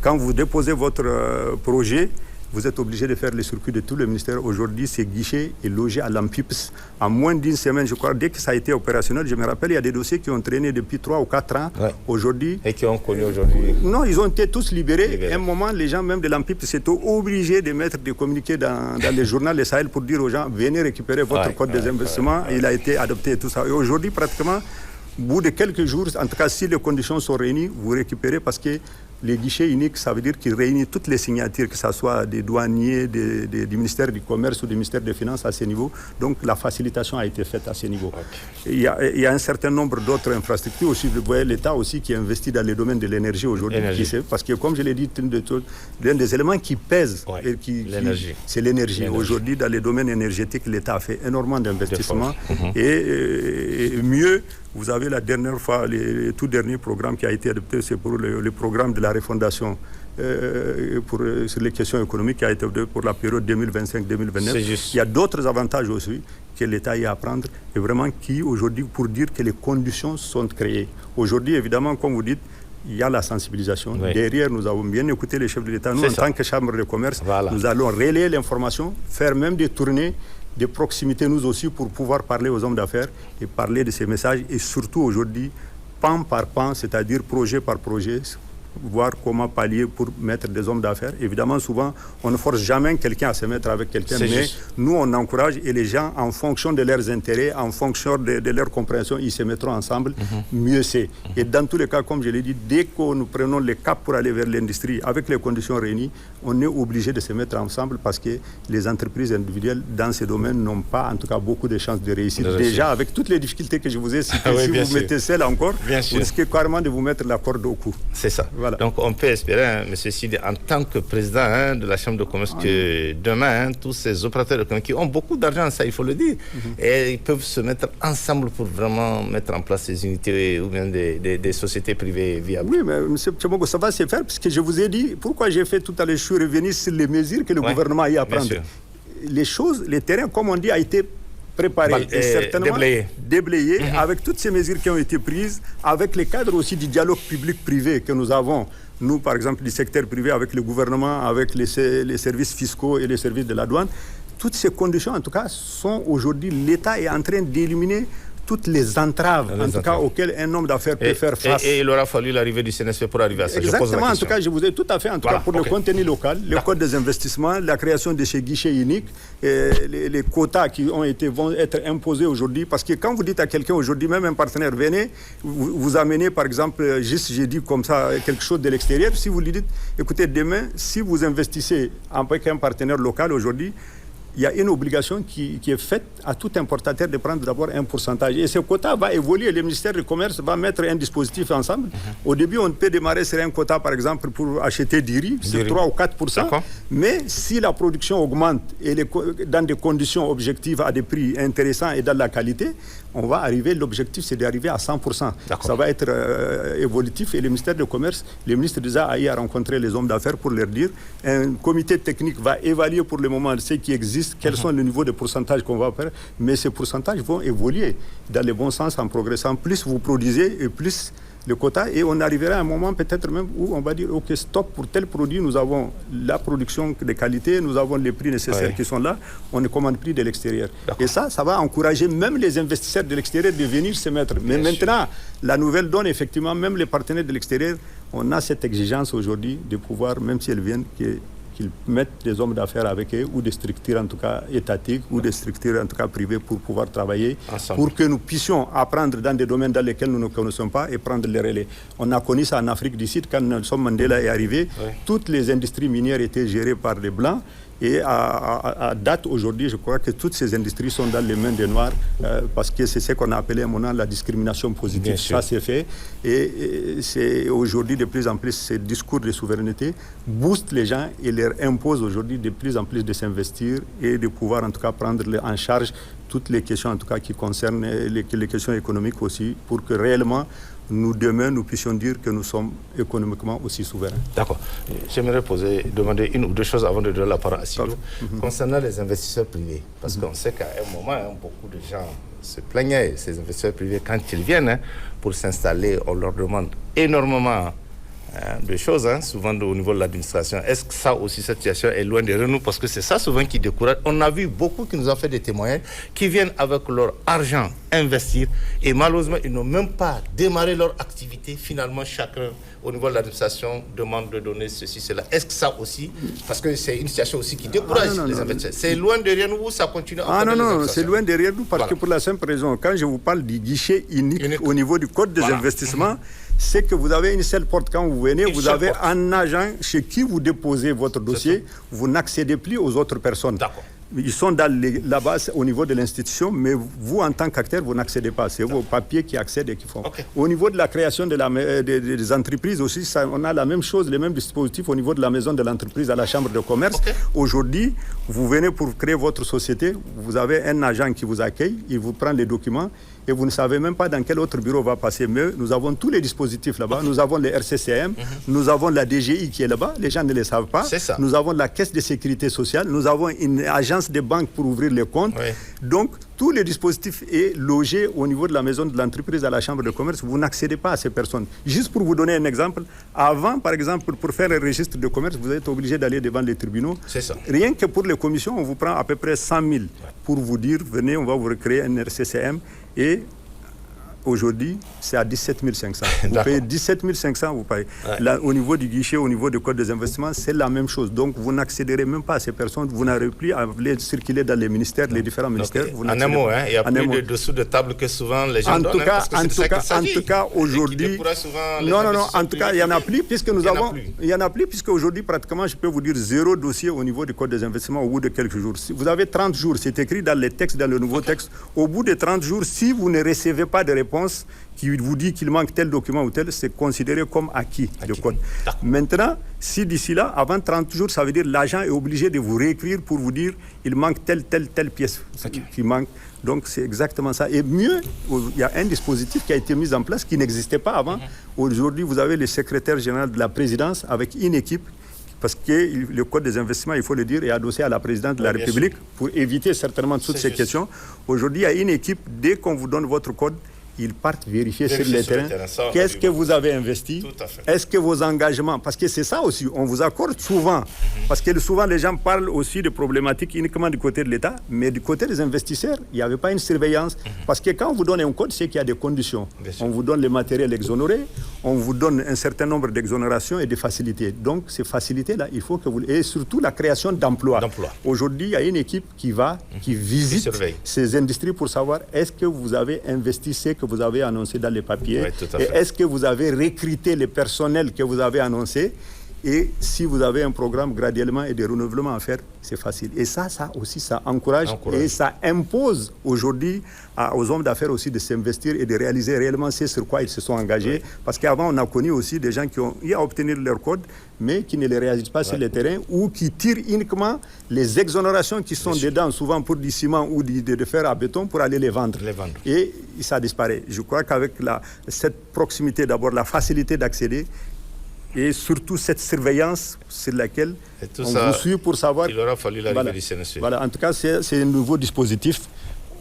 quand vous déposez votre projet, vous êtes obligé de faire le circuit de tous les ministères. Aujourd'hui, ces guichets est logé à l'AMPIPS. En moins d'une semaine, je crois, dès que ça a été opérationnel, je me rappelle, il y a des dossiers qui ont traîné depuis 3 ou 4 ans. Aujourd'hui. Et qui ont connu aujourd'hui. Non, ils ont été tous libérés. À un moment, les gens même de l'AMPIPS s'étaient obligés de mettre des communiqués dans les journaux des Sahel pour dire aux gens, venez récupérer votre code des investissements. Il a été adopté et tout ça. Et aujourd'hui, pratiquement, au bout de quelques jours, en tout cas, si les conditions sont réunies, vous récupérez parce que les guichets uniques, ça veut dire qu'ils réunissent toutes les signatures, que ce soit des douaniers, du ministère du Commerce ou du ministère des Finances à ce niveau. Donc la facilitation a été faite à ce niveau. Il y a un certain nombre d'autres infrastructures aussi. Vous voyez l'État aussi qui investit dans les domaines de l'énergie aujourd'hui. Parce que comme je l'ai dit, l'un des éléments qui pèsent, c'est l'énergie. Aujourd'hui, dans les domaines énergétiques, l'État a fait énormément d'investissements. Et mieux, vous avez la dernière fois, le tout dernier programme qui a été adopté, c'est pour le programme de la refondation sur les questions économiques qui a été adopté pour la période 2025-2029. Il y a d'autres avantages aussi que l'État y a à prendre et vraiment qui aujourd'hui, pour dire que les conditions sont créées. Aujourd'hui, évidemment, comme vous dites, il y a la sensibilisation. Derrière, nous avons bien écouté les chefs de l'État. Nous, en tant que Chambre de commerce, nous allons relayer l'information, faire même des tournées de proximité, nous aussi, pour pouvoir parler aux hommes d'affaires et parler de ces messages. Et surtout aujourd'hui, pan par pan, c'est-à-dire projet par projet, voir comment pallier pour mettre des hommes d'affaires. Évidemment, souvent, on ne force jamais quelqu'un à se mettre avec quelqu'un, mais nous, on encourage et les gens, en fonction de leurs intérêts, en fonction de leur compréhension, ils se mettront ensemble, mieux c'est. Et dans tous les cas, comme je l'ai dit, dès que nous prenons le cap pour aller vers l'industrie, avec les conditions réunies, on est obligé de se mettre ensemble parce que les entreprises individuelles dans ces domaines n'ont pas, en tout cas, beaucoup de chances de réussir. Déjà, avec toutes les difficultés que je vous ai citées, si vous mettez celle encore, vous risquez carrément de vous mettre la corde au cou. C'est ça. Voilà. Donc on peut espérer, M. Sidi, en tant que président de la Chambre de commerce, que demain, tous ces opérateurs économiques qui ont beaucoup d'argent, ça il faut le dire, et ils peuvent se mettre ensemble pour vraiment mettre en place ces unités ou bien des sociétés privées viables. Oui, mais M. Tchemogo, ça va se faire, parce que je vous ai dit, pourquoi j'ai fait tout à l'heure, je suis revenu sur les mesures que le gouvernement a eu à prendre. Les choses, les terrains, comme on dit, a été préparé et certainement déblayé avec toutes ces mesures qui ont été prises, avec les cadres aussi du dialogue public-privé que nous avons, nous par exemple du secteur privé avec le gouvernement, avec les services fiscaux et les services de la douane. Toutes ces conditions en tout cas sont aujourd'hui, l'État est en train d'éliminer toutes les entraves, en tout cas, auxquelles un homme d'affaires peut faire face. Et il aura fallu l'arrivée du CNSP pour arriver à ça. Exactement, en tout cas, je vous ai tout à fait, en tout cas, pour le contenu local, le code des investissements, la création de ces guichets uniques, les quotas qui vont être imposés aujourd'hui. Parce que quand vous dites à quelqu'un aujourd'hui, même un partenaire, venez, vous amenez, par exemple, juste, j'ai dit comme ça, quelque chose de l'extérieur, si vous lui dites, écoutez, demain, si vous investissez avec un partenaire local aujourd'hui, il y a une obligation qui est faite à tout importateur de prendre d'abord un pourcentage. Et ce quota va évoluer. Le ministère du Commerce va mettre un dispositif ensemble. Au début, on peut démarrer sur un quota, par exemple, pour acheter du riz, c'est 3 ou 4%. Mais si la production augmente et dans des conditions objectives, à des prix intéressants et dans la qualité, on va arriver, l'objectif c'est d'arriver à 100%. Ça va être évolutif. Et le ministère du Commerce, le ministre déjà a eu à rencontrer les hommes d'affaires pour leur dire, un comité technique va évaluer pour le moment ce qui existe, quels sont les niveaux de pourcentage qu'on va faire, mais ces pourcentages vont évoluer dans le bon sens en progressant. Plus vous produisez et plus le quota, et on arrivera à un moment peut-être même où on va dire ok, stop, pour tel produit nous avons la production de qualité, nous avons les prix nécessaires qui sont là, on ne commande plus de l'extérieur. Et ça va encourager même les investisseurs de l'extérieur de venir se mettre. Mais maintenant, la nouvelle donne effectivement, même les partenaires de l'extérieur, on a cette exigence aujourd'hui de pouvoir, même si elles viennent, qu'ils mettent des hommes d'affaires avec eux, ou des structures en tout cas étatiques, ou des structures en tout cas privées pour pouvoir travailler, pour que nous puissions apprendre dans des domaines dans lesquels nous ne connaissons pas et prendre les relais. On a connu ça en Afrique du Sud, quand Nelson Mandela est arrivé, toutes les industries minières étaient gérées par les Blancs. Et à date aujourd'hui, je crois que toutes ces industries sont dans les mains des Noirs parce que c'est ce qu'on a appelé à un moment la discrimination positive. Ça c'est fait. Et c'est aujourd'hui de plus en plus ces discours de souveraineté boostent les gens et leur imposent aujourd'hui de plus en plus de s'investir et de pouvoir en tout cas prendre en charge toutes les questions en tout cas qui concernent les questions économiques aussi, pour que réellement nous demain nous puissions dire que nous sommes économiquement aussi souverains. D'accord. J'aimerais demander une ou deux choses avant de donner la parole à Sidou. Concernant les investisseurs privés, parce qu'on sait qu'à un moment, beaucoup de gens se plaignaient, ces investisseurs privés, quand ils viennent pour s'installer, on leur demande énormément de choses, souvent au niveau de l'administration. Est-ce que ça aussi, cette situation est loin derrière nous? Parce que c'est ça souvent qui décourage. On a vu beaucoup qui nous ont fait des témoignages, qui viennent avec leur argent investir et malheureusement, ils n'ont même pas démarré leur activité. Finalement, chacun au niveau de l'administration demande de donner ceci, cela. Est-ce que ça aussi, parce que c'est une situation aussi qui décourage les investisseurs. C'est loin derrière nous ou ça continue? Non, c'est loin derrière nous parce que pour la simple raison, quand je vous parle du guichet unique. Au niveau du code des investissements, c'est que vous avez une seule porte. Quand vous venez, vous avez un agent chez qui vous déposez votre dossier, vous n'accédez plus aux autres personnes. D'accord. Ils sont là-bas au niveau de l'institution, mais vous, en tant qu'acteur, vous n'accédez pas. C'est vos papiers qui accèdent et qui font. Okay. Au niveau de la création des entreprises aussi, on a la même chose, les mêmes dispositifs au niveau de la maison de l'entreprise à la chambre de commerce. Okay. Aujourd'hui, vous venez pour créer votre société, vous avez un agent qui vous accueille, il vous prend les documents et vous ne savez même pas dans quel autre bureau va passer. Mais nous avons tous les dispositifs là-bas. Nous avons les RCCM, nous avons la DGI qui est là-bas, les gens ne le savent pas. Nous avons la Caisse de sécurité sociale, nous avons une agence des banques pour ouvrir les comptes. Oui. Donc, tous les dispositifs est logé au niveau de la maison de l'entreprise à la chambre de commerce. Vous n'accédez pas à ces personnes. Juste pour vous donner un exemple, avant, par exemple, pour faire un registre de commerce, vous êtes obligé d'aller devant les tribunaux. C'est ça. Rien que pour les commissions, on vous prend à peu près 100 000 pour vous dire, venez, on va vous recréer un RCCM. Et aujourd'hui, c'est à 17 500. Vous payez 17 500, vous payez. Là, au niveau du guichet, au niveau du code des investissements, c'est la même chose. Donc, vous n'accéderez même pas à ces personnes. Vous n'aurez plus à les circuler dans les ministères, les différents ministères. En un mot, il y a plus de dessous de table que souvent les gens donnent. En tout cas, aujourd'hui... En tout cas, il n'y en a plus, puisque nous avons... Il n'y en a plus, puisque aujourd'hui, pratiquement, je peux vous dire, 0 dossier au niveau du code des investissements au bout de quelques jours. Vous avez 30 jours, c'est écrit dans les textes, dans le nouveau texte. Au bout de 30 jours, si vous ne recevez pas de réponse qui vous dit qu'il manque tel document ou tel, c'est considéré comme acquis le code. Maintenant, si d'ici là, avant 30 jours, ça veut dire l'agent est obligé de vous réécrire pour vous dire il manque telle pièce qui manque. Donc c'est exactement ça. Et mieux, il y a un dispositif qui a été mis en place qui n'existait pas avant. Aujourd'hui, vous avez le secrétaire général de la présidence avec une équipe. Parce que le code des investissements, il faut le dire, est adossé à la présidente de la République pour éviter certainement toutes ces questions. Aujourd'hui, il y a une équipe, dès qu'on vous donne votre code, ils partent vérifier sur le terrain. Qu'est-ce que vous avez investi? Est-ce que vos engagements... Parce que c'est ça aussi, on vous accorde souvent. Parce que souvent, les gens parlent aussi de problématiques uniquement du côté de l'État, mais du côté des investisseurs, il n'y avait pas une surveillance. Parce que quand on vous donne un code, c'est qu'il y a des conditions. On vous donne le matériel exonéré, on vous donne un certain nombre d'exonérations et de facilités. Donc, ces facilités-là, il faut que vous... Et surtout, la création d'emplois. Aujourd'hui, il y a une équipe qui va, qui visite ces industries pour savoir est-ce que vous avez investi ce que vous avez annoncé dans les papiers, et est-ce que vous avez recruté les personnels que vous avez annoncés, et si vous avez un programme graduellement et de renouvellement à faire, c'est facile. Et ça aussi, ça encourage. Et ça impose aujourd'hui aux hommes d'affaires aussi de s'investir et de réaliser réellement ce sur quoi ils se sont engagés. Parce qu'avant, on a connu aussi des gens qui ont eu à obtenir leur code, mais qui ne les réalisent pas sur le terrain ou qui tirent uniquement les exonérations qui sont dedans, souvent pour du ciment ou de fer à béton, pour aller les vendre. Et ça disparaît. Je crois qu'avec cette proximité, d'abord la facilité d'accéder, et surtout cette surveillance sur laquelle on vous suit pour savoir... Il aura fallu la révolution. Voilà, en tout cas, c'est un nouveau dispositif.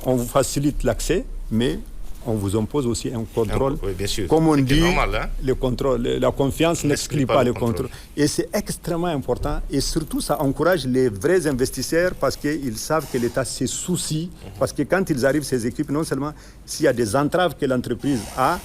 On vous facilite l'accès, mais on vous impose aussi un contrôle. Oui, bien sûr. Comme on dit, normal, le contrôle, la confiance n'exclut pas le contrôle. Et c'est extrêmement important. Et surtout, ça encourage les vrais investisseurs parce qu'ils savent que l'État se soucie. Parce que quand ils arrivent, ces équipes, non seulement s'il y a des entraves que l'entreprise a,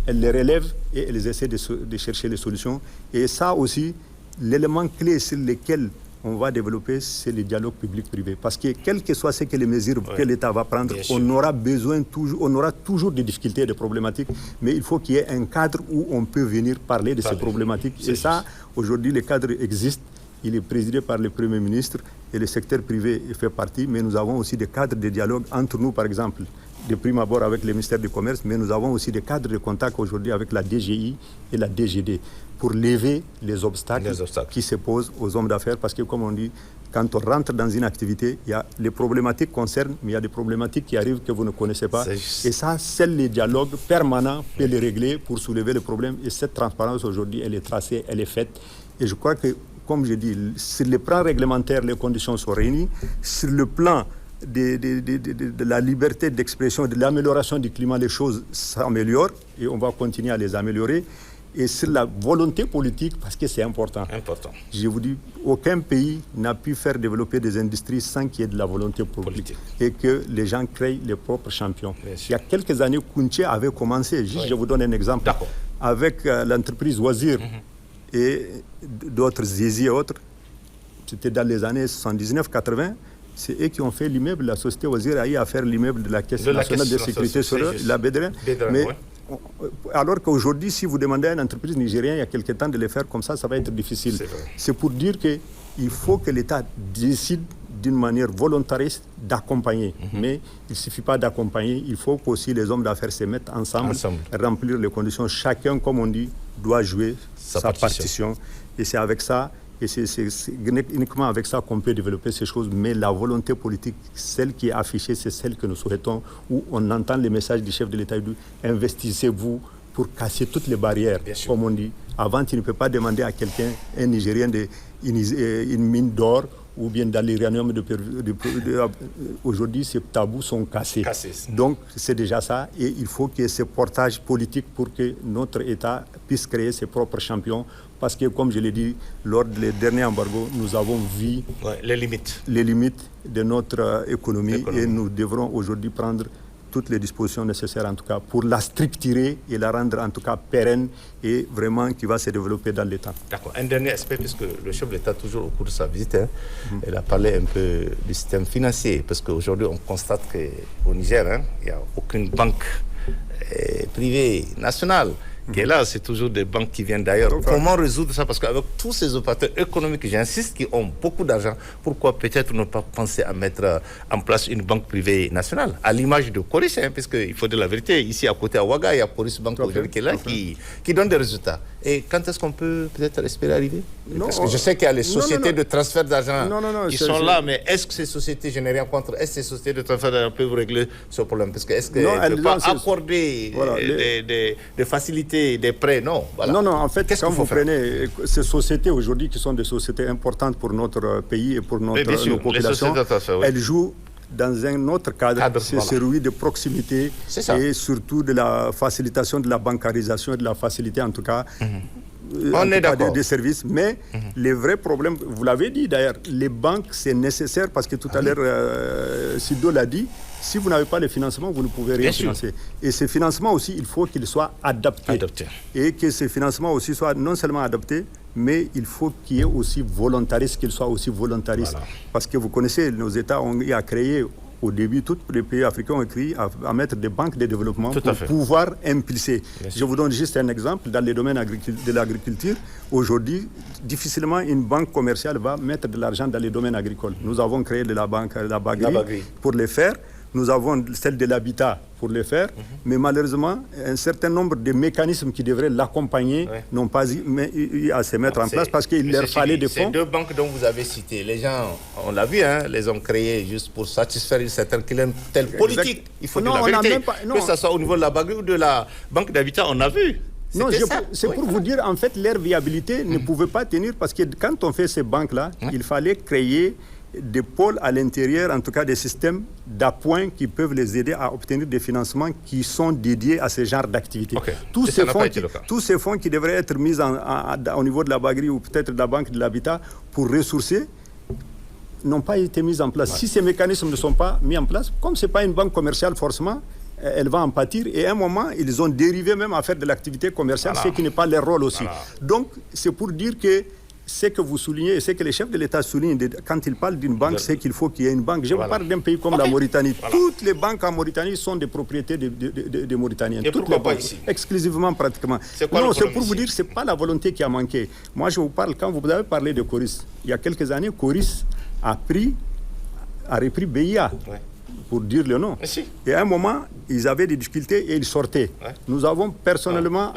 elles les relèvent et elles essaient de chercher les solutions. Et ça aussi, l'élément clé sur lequel on va développer, c'est le dialogue public-privé. Parce que quelles que soient les mesures que l'État va prendre, on aura toujours des difficultés et des problématiques. Mais il faut qu'il y ait un cadre où on peut venir parler de ces problématiques. Et ça, aujourd'hui, le cadre existe. Il est présidé par le Premier ministre et le secteur privé fait partie. Mais nous avons aussi des cadres de dialogue entre nous, par exemple, de prime abord avec le ministère du Commerce, mais nous avons aussi des cadres de contact aujourd'hui avec la DGI et la DGD pour lever les obstacles qui se posent aux hommes d'affaires. Parce que, comme on dit, quand on rentre dans une activité, il y a les problématiques concernent, mais il y a des problématiques qui arrivent que vous ne connaissez pas. Et ça, seul les dialogues permanents peut les régler pour soulever les problèmes. Et cette transparence, aujourd'hui, elle est tracée, elle est faite. Et je crois que, comme je dis, sur le plan réglementaire, les conditions sont réunies. Sur le plan de la liberté d'expression, de l'amélioration du climat, les choses s'améliorent et on va continuer à les améliorer. et sur la volonté politique, parce que c'est important. Je vous dis, aucun pays n'a pu faire développer des industries sans qu'il y ait de la volonté politique. Et que les gens créent les propres champions. Il y a quelques années, Kounché avait commencé, je vous donne un exemple, avec l'entreprise Wazir et d'autres, Zizi et autres. C'était dans les années 79-80. C'est eux qui ont fait l'immeuble. La société Wazir a eu à faire l'immeuble de la Caisse nationale de sécurité sociale, la Bédrin. Mais alors qu'aujourd'hui, si vous demandez à une entreprise nigérienne il y a quelque temps de le faire comme ça va être difficile. C'est pour dire qu'il faut que l'État décide d'une manière volontariste d'accompagner. Mais il ne suffit pas d'accompagner, il faut qu'aussi les hommes d'affaires se mettent ensemble, remplir les conditions. Chacun, comme on dit, doit jouer sa partition. Et c'est avec ça, et c'est uniquement avec ça qu'on peut développer ces choses. Mais la volonté politique, celle qui est affichée, c'est celle que nous souhaitons, où on entend les messages du chef de l'État, investissez-vous pour casser toutes les barrières, comme on dit. Avant, tu ne peux pas demander à quelqu'un, un Nigérien, une mine d'or ou bien dans l'uranium. Aujourd'hui, ces tabous sont cassés. Donc, c'est déjà ça. Et il faut qu'il y ait ce portage politique pour que notre État puisse créer ses propres champions. Parce que, comme je l'ai dit, lors des derniers embargos, nous avons vu les limites de notre économie. Et nous devrons aujourd'hui prendre toutes les dispositions nécessaires, en tout cas, pour la structurer et la rendre, en tout cas, pérenne et vraiment qui va se développer dans l'État. D'accord. Un dernier aspect, puisque le chef de l'État, toujours au cours de sa visite, il a parlé un peu du système financier, parce qu'aujourd'hui, on constate qu'au Niger, il n'y a aucune banque privée nationale qui est là, c'est toujours des banques qui viennent d'ailleurs. Comment résoudre ça? Parce qu'avec tous ces opérateurs économiques, j'insiste, qui ont beaucoup d'argent, pourquoi peut-être ne pas penser à mettre en place une banque privée nationale, à l'image de Coris, puisqu'il faut dire la vérité, ici à côté à Ouaga, il y a Coris Bank aujourd'hui qui est là, qui donne des résultats. Et quand est-ce qu'on peut peut-être espérer arriver? Parce que je sais qu'il y a les sociétés de transfert d'argent qui sont là, mais est-ce que ces sociétés, je n'ai rien contre, est-ce que ces sociétés de transfert d'argent peuvent régler ce problème? Parce que est-ce qu'elles ne peuvent pas accorder des facilités, des prêts? Non. Voilà. Non, en fait, quand vous prenez ces sociétés aujourd'hui qui sont des sociétés importantes pour notre pays et pour nos populations, elles jouent dans un autre cadre, c'est celui de proximité et surtout de la facilitation de la bancarisation et de la facilité en tout cas des services. Mais les vrais problèmes, vous l'avez dit d'ailleurs, les banques c'est nécessaire parce que tout à l'heure Sido l'a dit, si vous n'avez pas les financements, vous ne pouvez rien financer. Et ces financements aussi, il faut qu'ils soient adaptés. Et que ces financements aussi soient non seulement adaptés, mais il faut qu'il y ait aussi volontarisme, qu'ils soient aussi volontaristes. Parce que vous connaissez, nos États ont créé, au début, tous les pays africains ont écrit à mettre des banques de développement pour pouvoir impulser. Je vous donne juste un exemple. Dans les domaines de l'agriculture, aujourd'hui, difficilement une banque commerciale va mettre de l'argent dans les domaines agricoles. Nous avons créé de la banque, la Bagri, pour les faire. Nous avons celle de l'habitat pour le faire, mais malheureusement, un certain nombre de mécanismes qui devraient l'accompagner n'ont pas eu à se mettre en place parce qu'il leur fallait des fonds. Ces deux banques dont vous avez cité, les gens, on l'a vu, les ont créées juste pour satisfaire une certaine clientèle politique. Il faut dire la vérité. Que ce soit au niveau de la Bagri ou de la banque d'habitat, on a vu. Non, c'est pour vous dire, en fait, leur viabilité ne pouvait pas tenir parce que quand on fait ces banques-là, il fallait créer des pôles à l'intérieur, en tout cas des systèmes d'appoint qui peuvent les aider à obtenir des financements qui sont dédiés à ce genre d'activités. Tous ces fonds qui devraient être mis au niveau de la Bagri ou peut-être de la Banque de l'Habitat pour ressourcer n'ont pas été mis en place. Si ces mécanismes ne sont pas mis en place, comme ce n'est pas une banque commerciale forcément, elle va en pâtir. Et à un moment, ils ont dérivé même à faire de l'activité commerciale, ce qui n'est pas leur rôle aussi. Donc, c'est pour dire que ce que vous soulignez et ce que les chefs de l'État soulignent quand ils parlent d'une banque, c'est qu'il faut qu'il y ait une banque. Je vous parle d'un pays comme la Mauritanie. Toutes les banques en Mauritanie sont des propriétés des Mauritaniens. Et pourquoi pas ici? Exclusivement, pratiquement. Non, c'est pour vous dire que ce n'est pas la volonté qui a manqué. Moi, je vous parle, quand vous avez parlé de Coris, il y a quelques années, Coris a repris BIA. Pour dire le nom. Et à un moment, ils avaient des difficultés et ils sortaient. Nous avons personnellement...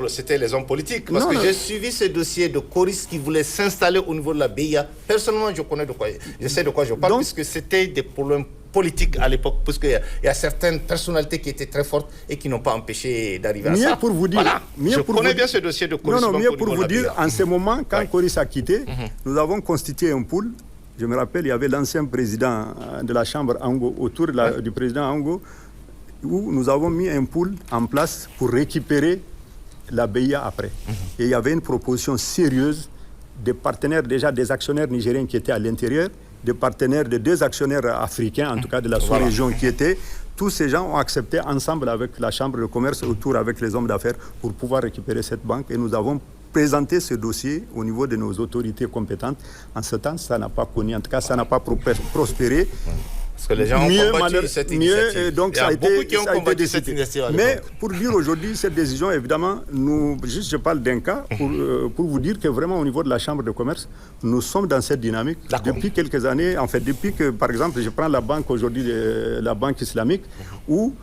C'était les hommes politiques. Parce que j'ai suivi ce dossier de Coris qui voulait s'installer au niveau de la BIA. Personnellement, je sais de quoi je parle, puisque c'était des problèmes politiques à l'époque, parce qu'il y a certaines personnalités qui étaient très fortes et qui n'ont pas empêché d'arriver à ça. Pour vous dire, je connais bien ce dossier de Coris. Mieux pour vous dire, en ce moment, quand Coris a quitté, nous avons constitué un pool. Je me rappelle, il y avait l'ancien président de la Chambre Ango, autour du président Ango, où nous avons mis un pool en place pour récupérer la BIA après. Et il y avait une proposition sérieuse des partenaires, déjà des actionnaires nigériens qui étaient à l'intérieur, des partenaires de 2 actionnaires africains, en tout cas de la sous-région qui étaient. Tous ces gens ont accepté ensemble avec la Chambre de commerce, autour avec les hommes d'affaires, pour pouvoir récupérer cette banque. Et nous avons présenté ce dossier au niveau de nos autorités compétentes. En ce temps, ça n'a pas connu, en tout cas, ça n'a pas prospéré. Parce que les gens ont combattu cette initiative. Donc, il y a beaucoup qui ont combattu cette initiative. Mais pour dire aujourd'hui, cette décision, évidemment, je parle d'un cas pour vous dire que vraiment au niveau de la Chambre de commerce, nous sommes dans cette dynamique depuis quelques années. En fait, depuis que, par exemple, je prends la banque aujourd'hui, la banque islamique, où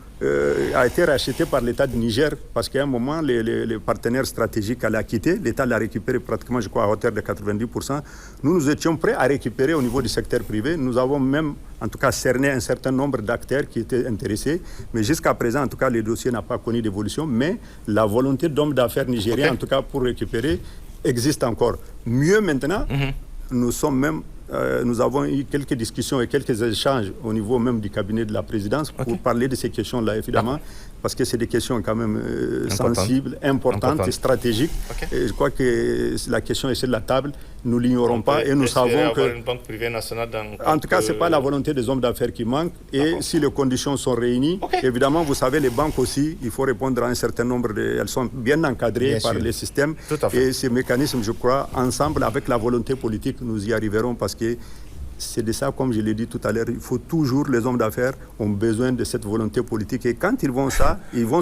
a été racheté par l'État du Niger parce qu'à un moment, les partenaires stratégiques allaient quitter. L'État l'a récupéré pratiquement, je crois, à hauteur de 90%. Nous étions prêts à récupérer au niveau du secteur privé. Nous avons même, en tout cas, cerné un certain nombre d'acteurs qui étaient intéressés. Mais jusqu'à présent, en tout cas, le dossier n'a pas connu d'évolution. Mais la volonté d'hommes d'affaires nigériens, en tout cas, pour récupérer, existe encore. Mieux maintenant, nous avons eu quelques discussions et quelques échanges au niveau même du cabinet de la présidence pour parler de ces questions-là, évidemment, parce que c'est des questions quand même sensibles, importantes et stratégiques. Et je crois que la question est sur la table. Nous ne l'ignorons pas et nous savons que... une banque privée nationale en tout cas, ce n'est pas la volonté des hommes d'affaires qui manque. Et si les conditions sont réunies, évidemment, vous savez, les banques aussi, il faut répondre à un certain nombre de... Elles sont bien encadrées par les systèmes. Et ces mécanismes, je crois, ensemble, avec la volonté politique, nous y arriverons parce que c'est de ça, comme je l'ai dit tout à l'heure, il faut toujours, les hommes d'affaires ont besoin de cette volonté politique. Et quand ils vont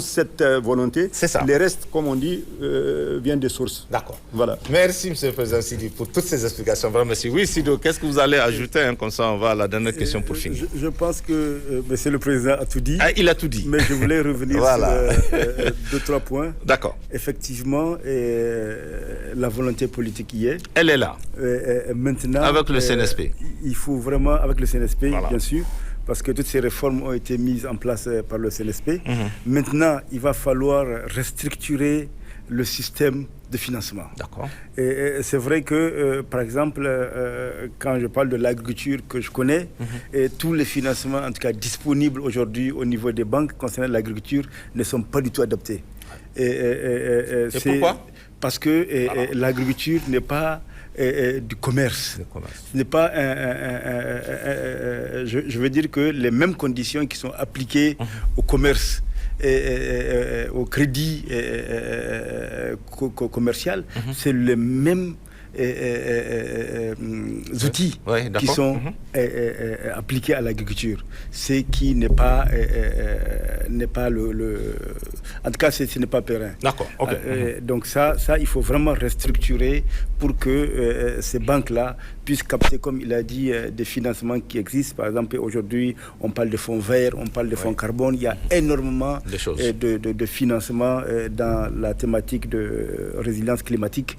cette volonté, le reste, comme on dit, vient des sources. D'accord. Voilà. Merci, M. le Président Sidi, pour toutes ces explications. Vraiment, merci. Oui, Sido, qu'est-ce que vous allez ajouter comme ça, on va à la dernière question pour finir. Je pense que M. le Président a tout dit. Ah, il a tout dit. Mais je voulais revenir sur 2-3 points. D'accord. Effectivement, la volonté politique y est. Elle est là. Maintenant, avec le CNSP. Il faut vraiment, avec le CNSP, bien sûr, parce que toutes ces réformes ont été mises en place par le CNSP. Maintenant, il va falloir restructurer le système de financement. D'accord. Et c'est vrai que, par exemple, quand je parle de l'agriculture que je connais, tous les financements, en tout cas disponibles aujourd'hui au niveau des banques concernant l'agriculture, ne sont pas du tout adaptés. Et pourquoi? Parce que l'agriculture n'est pas du commerce. Ce n'est pas je veux dire que les mêmes conditions qui sont appliquées au commerce et au crédit commercial, c'est les mêmes outils qui sont appliqués à l'agriculture. Ce qui n'est pas en tout cas, ce n'est pas périn. D'accord. Donc ça, il faut vraiment restructurer pour que ces banques-là puissent capter, comme il a dit, des financements qui existent. Par exemple, aujourd'hui, on parle de fonds verts, on parle de fonds carbone. Il y a énormément de financements dans la thématique de résilience climatique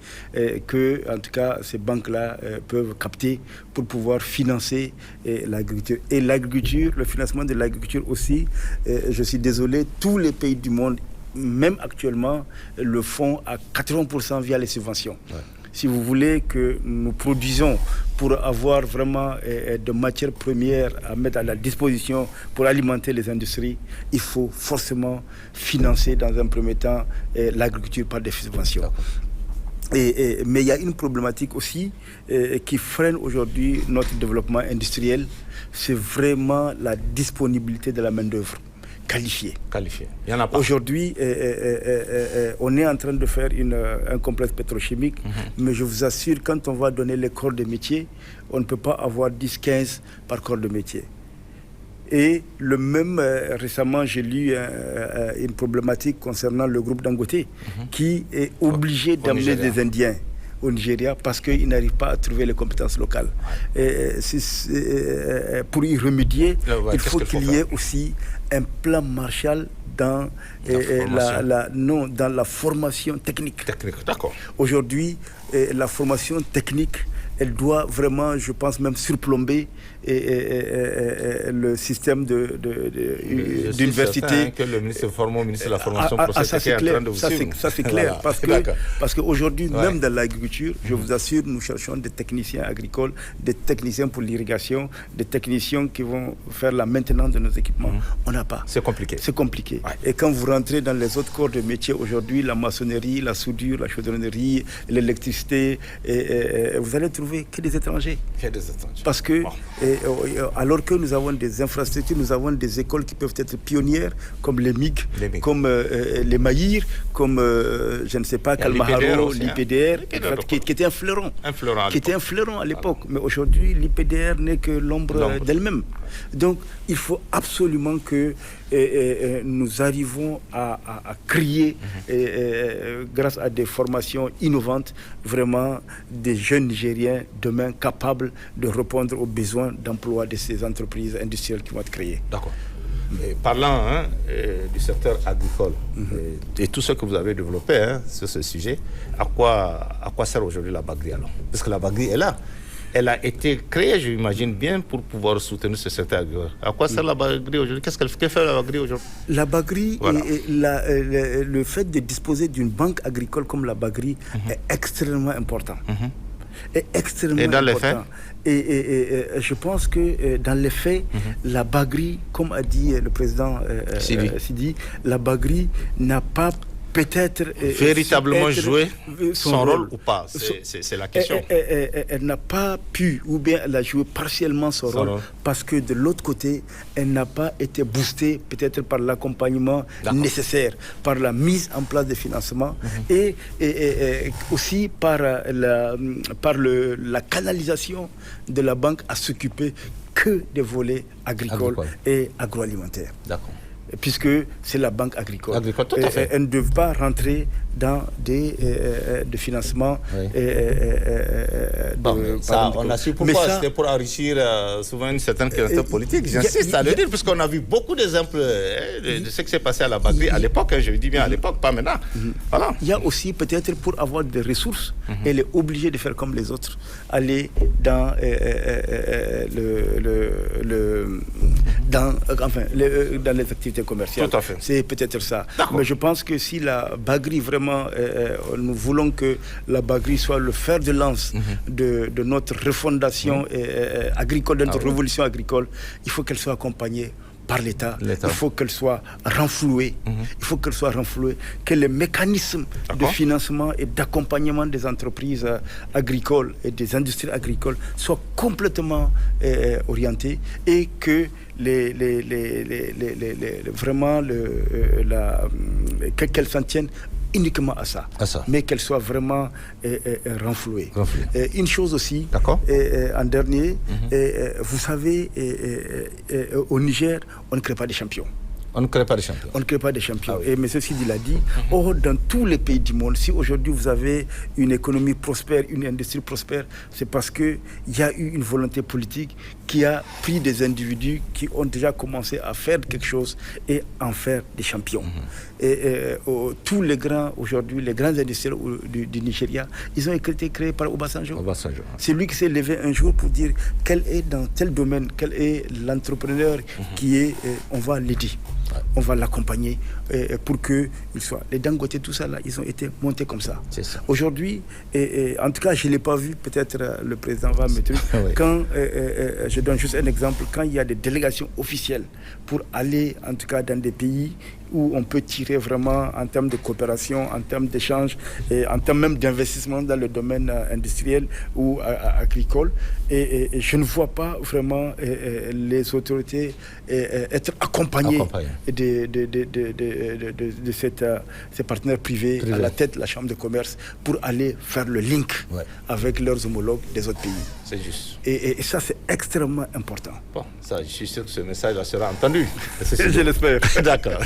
que, en tout cas, ces banques-là peuvent capter pour pouvoir financer l'agriculture. Et l'agriculture, le financement de l'agriculture aussi, je suis désolé, tous les pays du monde, même actuellement, le font à 80% via les subventions. Si vous voulez que nous produisons pour avoir vraiment de matières premières à mettre à la disposition pour alimenter les industries, il faut forcément financer dans un premier temps l'agriculture par des subventions. Mais il y a une problématique aussi qui freine aujourd'hui notre développement industriel, c'est vraiment la disponibilité de la main-d'œuvre qualifiée. Il y en a pas. Aujourd'hui, on est en train de faire un complexe pétrochimique, mais je vous assure, quand on va donner les corps de métier, on ne peut pas avoir 10-15 par corps de métier. Et le même, récemment, j'ai lu une problématique concernant le groupe Dangote, qui est obligé d'amener des Indiens au Nigeria parce qu'ils n'arrivent pas à trouver les compétences locales. Pour y remédier, il faut qu'il y ait aussi un plan Marshall dans la formation technique. D'accord. Aujourd'hui, la formation technique elle doit vraiment, je pense, même surplomber le système d'université. Que le ministre forme au ministre de la formation ça c'est clair, c'est clair, parce qu'aujourd'hui, même dans l'agriculture, je vous assure, nous cherchons des techniciens agricoles, des techniciens pour l'irrigation, des techniciens qui vont faire la maintenance de nos équipements. On n'a pas. C'est compliqué. C'est compliqué. Ouais. Et quand vous rentrez dans les autres corps de métier aujourd'hui, la maçonnerie, la soudure, la chaudronnerie, l'électricité, vous allez trouver que des étrangers. Parce que, alors que nous avons des infrastructures, nous avons des écoles qui peuvent être pionnières, comme les MIG, comme les Maïr, comme, je ne sais pas, Kalmaharo, l'IPDR, qui était un fleuron. Qui était un fleuron à l'époque. Mais aujourd'hui, l'IPDR n'est que l'ombre d'elle-même. Donc, il faut absolument que nous arrivons à créer, grâce à des formations innovantes, vraiment des jeunes Nigériens demain capables de répondre aux besoins d'emploi de ces entreprises industrielles qui vont être créées. D'accord. Parlant du secteur agricole et tout ce que vous avez développé sur ce sujet, à quoi sert aujourd'hui la Bagri alors? Parce que la Bagri est là. Elle a été créée, j'imagine bien, pour pouvoir soutenir ce secteur agricole. À quoi sert la Bagri aujourd'hui? Qu'est-ce qu'elle fait la Bagri aujourd'hui? La Bagri, le fait de disposer d'une banque agricole comme la Bagri est extrêmement important. Est extrêmement important. Les faits? Et je pense que dans les faits, la Bagri, comme a dit le président Sidi, la Bagri n'a pas peut-être véritablement jouer son rôle ou pas, c'est la question. Elle n'a pas pu, ou bien elle a joué partiellement son rôle, parce que de l'autre côté, elle n'a pas été boostée peut-être par l'accompagnement nécessaire, par la mise en place des financements et aussi par la canalisation de la banque à s'occuper que des volets agricoles et agroalimentaires. D'accord. Puisque c'est la banque agricole. Tout à fait. Elle ne doit pas rentrer dans des financements. On a su pourquoi. C'était pour enrichir souvent une certaine clientèle politique. J'insiste à le dire, puisqu'on a vu beaucoup d'exemples de ce qui s'est passé à la Bagri à l'époque. Je dis bien à l'époque, pas maintenant. Voilà. Il y a aussi peut-être pour avoir des ressources, elle est obligée de faire comme les autres, aller dans dans les activités commerciales. Tout à fait. C'est peut-être ça. Mais je pense que si la Bagri vraiment, nous voulons que la Bagri soit le fer de lance de notre refondation agricole, de notre révolution agricole, il faut qu'elle soit accompagnée par l'État. Il faut qu'elle soit renflouée. Il faut qu'elle soit renflouée, que les mécanismes de financement et d'accompagnement des entreprises agricoles et des industries agricoles soient complètement orientés et que qu'elles s'en tiennent uniquement à ça. Mais qu'elle soit vraiment renflouée. Une chose aussi, en dernier, vous savez, au Niger, on ne crée pas de champions. On ne crée pas de champions. On ne crée pas de champions. Et M. Sidi l'a dit, or, dans tous les pays du monde, si aujourd'hui vous avez une économie prospère, une industrie prospère, c'est parce qu'il y a eu une volonté politique qui a pris des individus qui ont déjà commencé à faire quelque chose et en faire des champions. Tous les grands, aujourd'hui, les grands industriels du Nigeria, ils ont été créés par Obasanjo. C'est lui qui s'est levé un jour pour dire quel est dans tel domaine, quel est l'entrepreneur qui est, on va l'aider. On va l'accompagner pour qu'il soit. Les Dangote, tout ça, là, ils ont été montés comme ça. Aujourd'hui, en tout cas, je ne l'ai pas vu, peut-être le président va me dire, quand, je donne juste un exemple, quand il y a des délégations officielles pour aller, en tout cas, dans des pays où on peut tirer vraiment en termes de coopération, en termes d'échange, et en termes même d'investissement dans le domaine industriel ou agricole. Et je ne vois pas vraiment les autorités être accompagnées de ces partenaires privés à la tête de la Chambre de commerce pour aller faire le link avec leurs homologues des autres pays. C'est juste. Et ça, c'est extrêmement important. Bon, ça, je suis sûr que ce message sera entendu. Je l'espère. D'accord.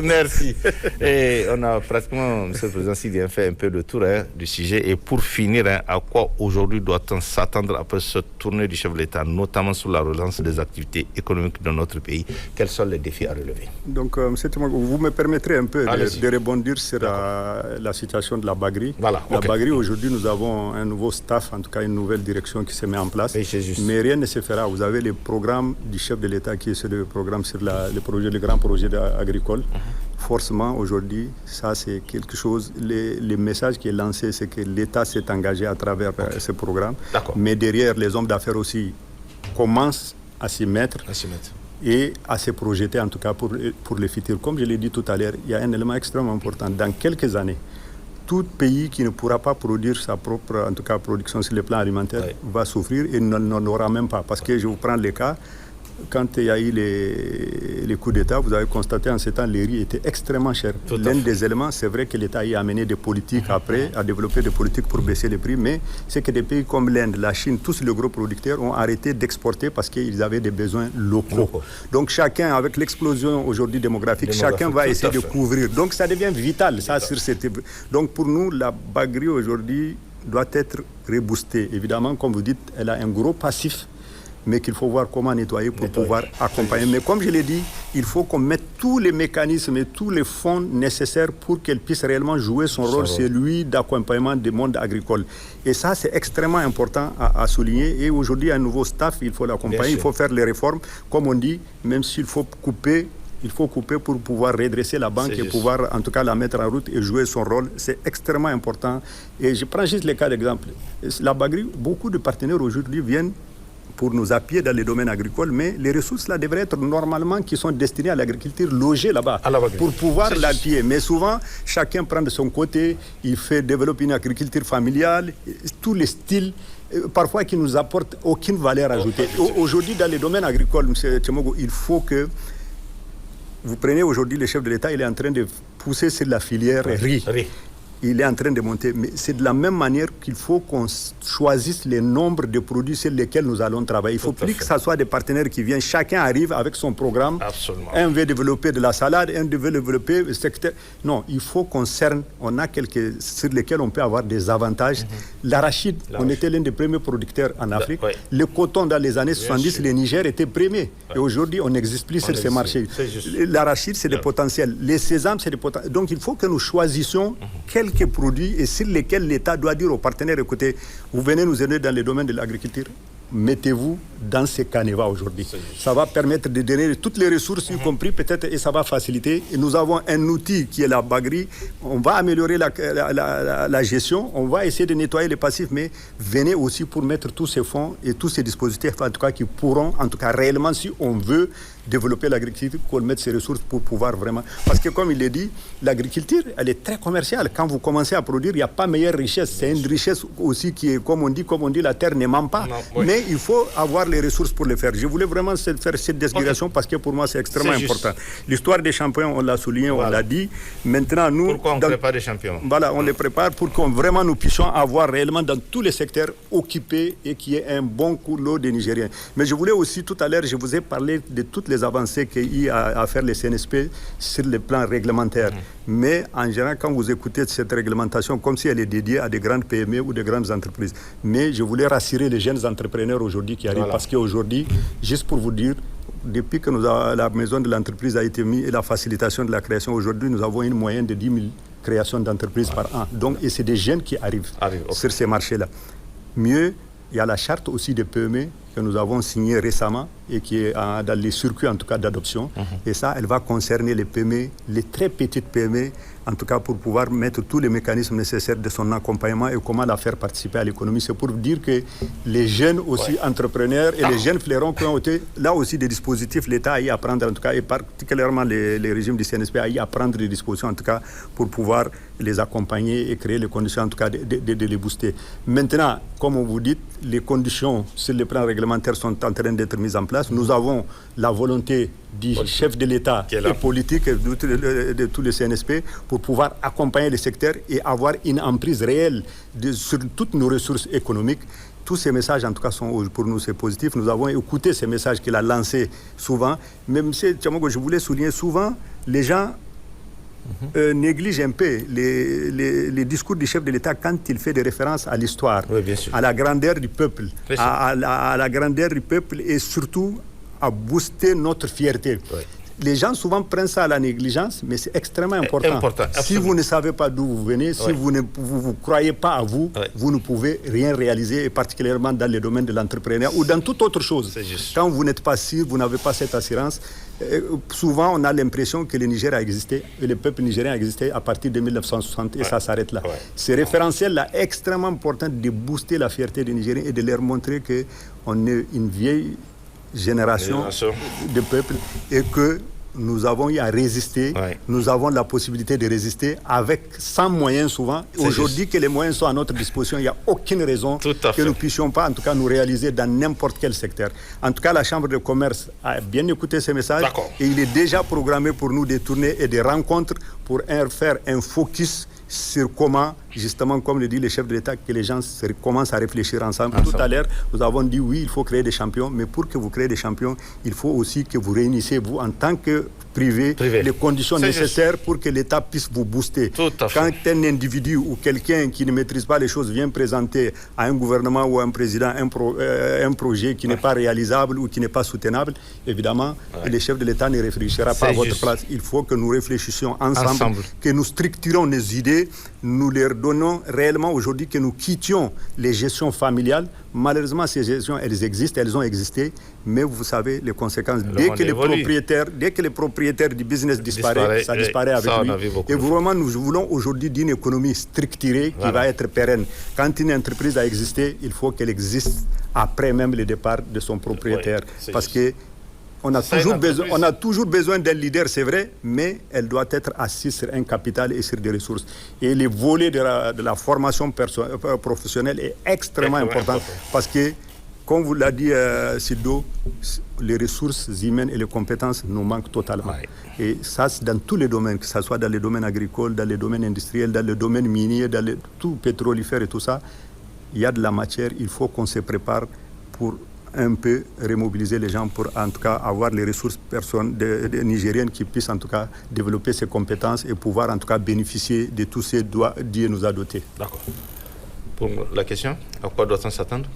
Merci. Et on a pratiquement, M. le Président Sidi, fait un peu le tour du sujet. Et pour finir, à quoi aujourd'hui doit-on s'attendre après cette tournée du chef de l'État, notamment sur la relance des activités économiques de notre pays? Quels sont les défis à relever? Donc, M. Tamago, vous me permettrez un peu de rebondir sur la situation de la Bagri. Voilà, la Bagri, aujourd'hui, nous avons un nouveau staff, en tout cas une nouvelle direction qui se met en place. Mais rien ne se fera. Vous avez les programmes du chef de l'État qui est le programme sur le grand projet agricole. Forcément, aujourd'hui, ça c'est quelque chose, le message qui est lancé, c'est que l'État s'est engagé à travers ce programme. Mais derrière, les hommes d'affaires aussi commencent à s'y mettre. Et à se projeter en tout cas pour le futur. Comme je l'ai dit tout à l'heure, il y a un élément extrêmement important. Dans quelques années, tout pays qui ne pourra pas produire sa propre en tout cas, production sur le plan alimentaire va souffrir et n'en aura même pas. Parce que je vous prends le cas, quand il y a eu les coups d'État, vous avez constaté en ce temps les riz étaient extrêmement chers. L'un des éléments, c'est vrai que l'État y a amené des politiques après, a développé des politiques pour baisser les prix, mais c'est que des pays comme l'Inde, la Chine, tous les gros producteurs ont arrêté d'exporter parce qu'ils avaient des besoins locaux. Donc chacun, avec l'explosion aujourd'hui démographique, chacun va essayer de couvrir. Donc ça devient vital. Donc pour nous, la Bagri aujourd'hui doit être reboostée. Évidemment, comme vous dites, elle a un gros passif, mais qu'il faut voir comment nettoyer pour pouvoir accompagner. Mais comme je l'ai dit, il faut qu'on mette tous les mécanismes et tous les fonds nécessaires pour qu'elle puisse réellement jouer son rôle, celui d'accompagnement du monde agricole. Et ça, c'est extrêmement important à souligner. Et aujourd'hui, un nouveau staff, il faut l'accompagner, il faut faire les réformes. Comme on dit, même s'il faut couper, il faut couper pour pouvoir redresser la banque et pouvoir en tout cas la mettre en route et jouer son rôle. C'est extrêmement important. Et je prends juste le cas d'exemple. La Bagri, beaucoup de partenaires aujourd'hui viennent pour nous appuyer dans les domaines agricoles, mais les ressources là devraient être normalement qui sont destinées à l'agriculture logées là-bas pour pouvoir l'appuyer. Mais souvent, chacun prend de son côté, il fait développer une agriculture familiale, tous les styles, parfois qui nous apportent aucune valeur ajoutée. Aujourd'hui, dans les domaines agricoles, M. Tchemogo, il faut que vous preniez aujourd'hui le chef de l'État, il est en train de pousser sur la filière riz. Il est en train de monter. Mais c'est de la même manière qu'il faut qu'on choisisse le nombre de produits sur lesquels nous allons travailler. Il ne faut plus que ce soit des partenaires qui viennent. Chacun arrive avec son programme. Un veut développer de la salade, un veut développer le secteur. Non, il faut qu'on cerne. On a quelques sur lesquels on peut avoir des avantages. L'arachide, on était l'un des premiers producteurs en Afrique. Le coton, dans les années 70, le Niger était premier. Et aujourd'hui, on n'existe plus sur ces marchés. L'arachide, c'est des potentiels. Les sésames, c'est des potentiels. Donc, il faut que nous choisissions quelques produits et sur lesquels l'État doit dire aux partenaires, écoutez, vous venez nous aider dans les domaines de l'agriculture, mettez-vous dans ces canevas aujourd'hui. Ça va permettre de donner toutes les ressources, y compris peut-être, et ça va faciliter. Et nous avons un outil qui est la Bagri. On va améliorer la gestion, on va essayer de nettoyer les passifs, mais venez aussi pour mettre tous ces fonds et tous ces dispositifs, en tout cas, qui pourront, en tout cas, réellement, si on veut développer l'agriculture, qu'on mette ces ressources pour pouvoir vraiment... Parce que comme il l'a dit, l'agriculture, elle est très commerciale. Quand vous commencez à produire, il n'y a pas meilleure richesse. C'est une richesse aussi qui est, comme on dit, la terre ne ment pas. Mais il faut avoir les ressources pour le faire. Je voulais vraiment faire cette digression parce que pour moi, c'est extrêmement important. L'histoire des champions, on l'a souligné, on l'a dit. Maintenant, nous... Pourquoi on prépare des champions? Voilà, on les prépare pour qu'on vraiment nous puissions avoir réellement dans tous les secteurs occupés et qu'il y ait un bon lot de Nigériens. Mais je voulais aussi, tout à l'heure, je vous ai parlé de toutes les avancées qu'il y a à faire les CNSP sur le plan réglementaire. Mais en général, quand vous écoutez cette réglementation, comme si elle est dédiée à des grandes PME ou des grandes entreprises. Mais je voulais rassurer les jeunes entrepreneurs aujourd'hui qui arrivent, parce qu'aujourd'hui, juste pour vous dire, depuis que la maison de l'entreprise a été mise et la facilitation de la création, aujourd'hui, nous avons une moyenne de 10 000 créations d'entreprises par an. Donc, et c'est des jeunes qui arrivent sur ces marchés-là. Mieux, il y a la charte aussi des PME que nous avons signée récemment et qui est dans les circuits en tout cas d'adoption. Et ça, elle va concerner les PME, les très petites PME, en tout cas pour pouvoir mettre tous les mécanismes nécessaires de son accompagnement et comment la faire participer à l'économie. C'est pour dire que les jeunes aussi entrepreneurs et les jeunes flairons qui ont été là aussi des dispositifs, l'État a y à prendre en tout cas, et particulièrement les régimes du CNSP a y à prendre des dispositions en tout cas pour pouvoir les accompagner et créer les conditions en tout cas de les booster. Maintenant, comme on vous dit, les conditions sur le plan réglementaire sont en train d'être mises en place. Nous avons la volonté du chef de l'État et politique de tous les CNSP pour pouvoir accompagner les secteurs et avoir une emprise réelle sur toutes nos ressources économiques. Tous ces messages, en tout cas, sont pour nous, c'est positif. Nous avons écouté ces messages qu'il a lancés souvent. Même si, je voulais souligner souvent, les gens néglige un peu les discours du chef de l'État quand il fait des références à l'histoire, à la grandeur du peuple, à la grandeur du peuple et surtout à booster notre fierté. les gens souvent prennent ça à la négligence, mais c'est extrêmement important. Si vous ne savez pas d'où vous venez, si vous ne vous croyez pas à vous, vous ne pouvez rien réaliser, et particulièrement dans le domaine de l'entrepreneuriat ou dans toute autre chose. Quand vous n'êtes pas sûr, vous n'avez pas cette assurance. Souvent, on a l'impression que le Niger a existé, et le peuple nigérien a existé à partir de 1960, et ça s'arrête là. Ce référentiel-là est extrêmement important de booster la fierté des Nigériens et de leur montrer qu'on est une vieille génération de peuple et que nous avons eu à résister, nous avons la possibilité de résister sans moyens souvent. Aujourd'hui que les moyens sont à notre disposition, il n'y a aucune raison que nous ne puissions pas en tout cas nous réaliser dans n'importe quel secteur. En tout cas, la Chambre de commerce a bien écouté ces messages et il est déjà programmé pour nous des tournées et des rencontres pour faire un focus sur comment, justement, comme le dit le chef de l'État, que les gens commencent à réfléchir ensemble. Tout à l'heure, nous avons dit oui, il faut créer des champions, mais pour que vous créez des champions, il faut aussi que vous réunissez, vous, en tant que privé, les conditions nécessaires pour que l'État puisse vous booster. Quand un individu ou quelqu'un qui ne maîtrise pas les choses vient présenter à un gouvernement ou à un président un projet qui n'est pas réalisable ou qui n'est pas soutenable, évidemment, le chef de l'État ne réfléchira pas à votre place. Il faut que nous réfléchissions ensemble, que nous structurons nos idées, nous leur donnons réellement aujourd'hui que nous quittions les gestions familiales. Malheureusement, ces gestions, elles existent, elles ont existé, mais vous savez les conséquences. Dès que les propriétaires du business disparaissent, ça disparaît avec lui. Et vraiment, nous voulons aujourd'hui d'une économie structurée qui va être pérenne. Quand une entreprise a existé, il faut qu'elle existe après même le départ de son propriétaire. Parce que on a toujours besoin d'un leader, c'est vrai, mais elle doit être assise sur un capital et sur des ressources. Et le volet de la formation professionnelle est extrêmement important parce que, comme vous l'a dit Sido, les ressources humaines et les compétences nous manquent totalement. Et ça, c'est dans tous les domaines, que ce soit dans les domaines agricoles, dans les domaines industriels, dans le domaine minier, dans tout pétrolifère et tout ça, il y a de la matière, il faut qu'on se prépare pour un peu remobiliser les gens pour en tout cas avoir les ressources de nigériennes qui puissent en tout cas développer ces compétences et pouvoir en tout cas bénéficier de tous ces droits Dieu nous a dotés. D'accord. Pour la question, à quoi doit-on s'attendre?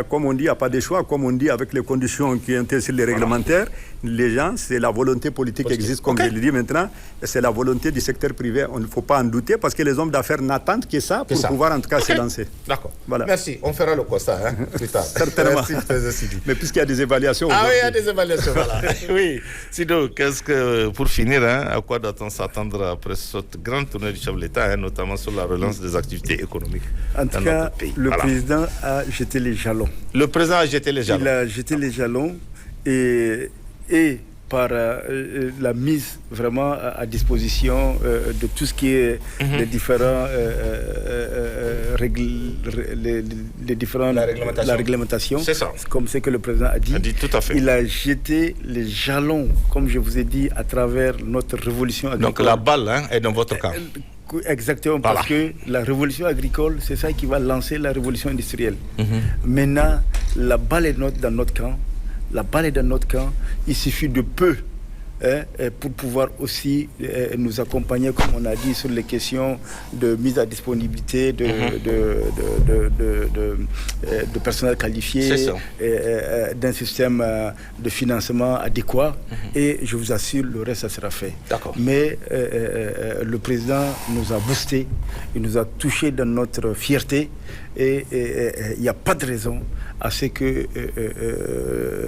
Comme on dit, il n'y a pas de choix. Comme on dit, avec les conditions qui sont sur les réglementaires, les gens, c'est la volonté politique qui existe, comme je le dis maintenant. C'est la volonté du secteur privé. On ne faut pas en douter parce que les hommes d'affaires n'attendent que ça pour pouvoir en tout cas se lancer. D'accord. Voilà. Merci. On fera le constat plus tard. Certainement. Mais puisqu'il y a des évaluations. Ah oui, il y a des évaluations. Voilà. Oui. Sinon, pour finir, à quoi doit-on s'attendre après cette grande tournée du chef de l'État, notamment sur la relance des activités économiques? En tout cas, le président a jeté les jalons. Le président a jeté les jalons. Il a jeté les jalons et par la mise vraiment à disposition de tout ce qui est les différents la réglementation. C'est ça. Comme c'est que le président a dit. Tout à fait. Il a jeté les jalons, comme je vous ai dit, à travers notre révolution agricole. Donc la balle est dans votre camp. Exactement, parce que la révolution agricole, c'est ça qui va lancer la révolution industrielle. Maintenant, la balle est dans notre camp. La balle est dans notre camp. Il suffit de peu pour pouvoir aussi nous accompagner, comme on a dit, sur les questions de mise à disponibilité de personnel qualifié, d'un système de financement adéquat. Et je vous assure, le reste, ça sera fait. Mais le président nous a boosté, il nous a touché dans notre fierté. Et il n'y a pas de raison à ce que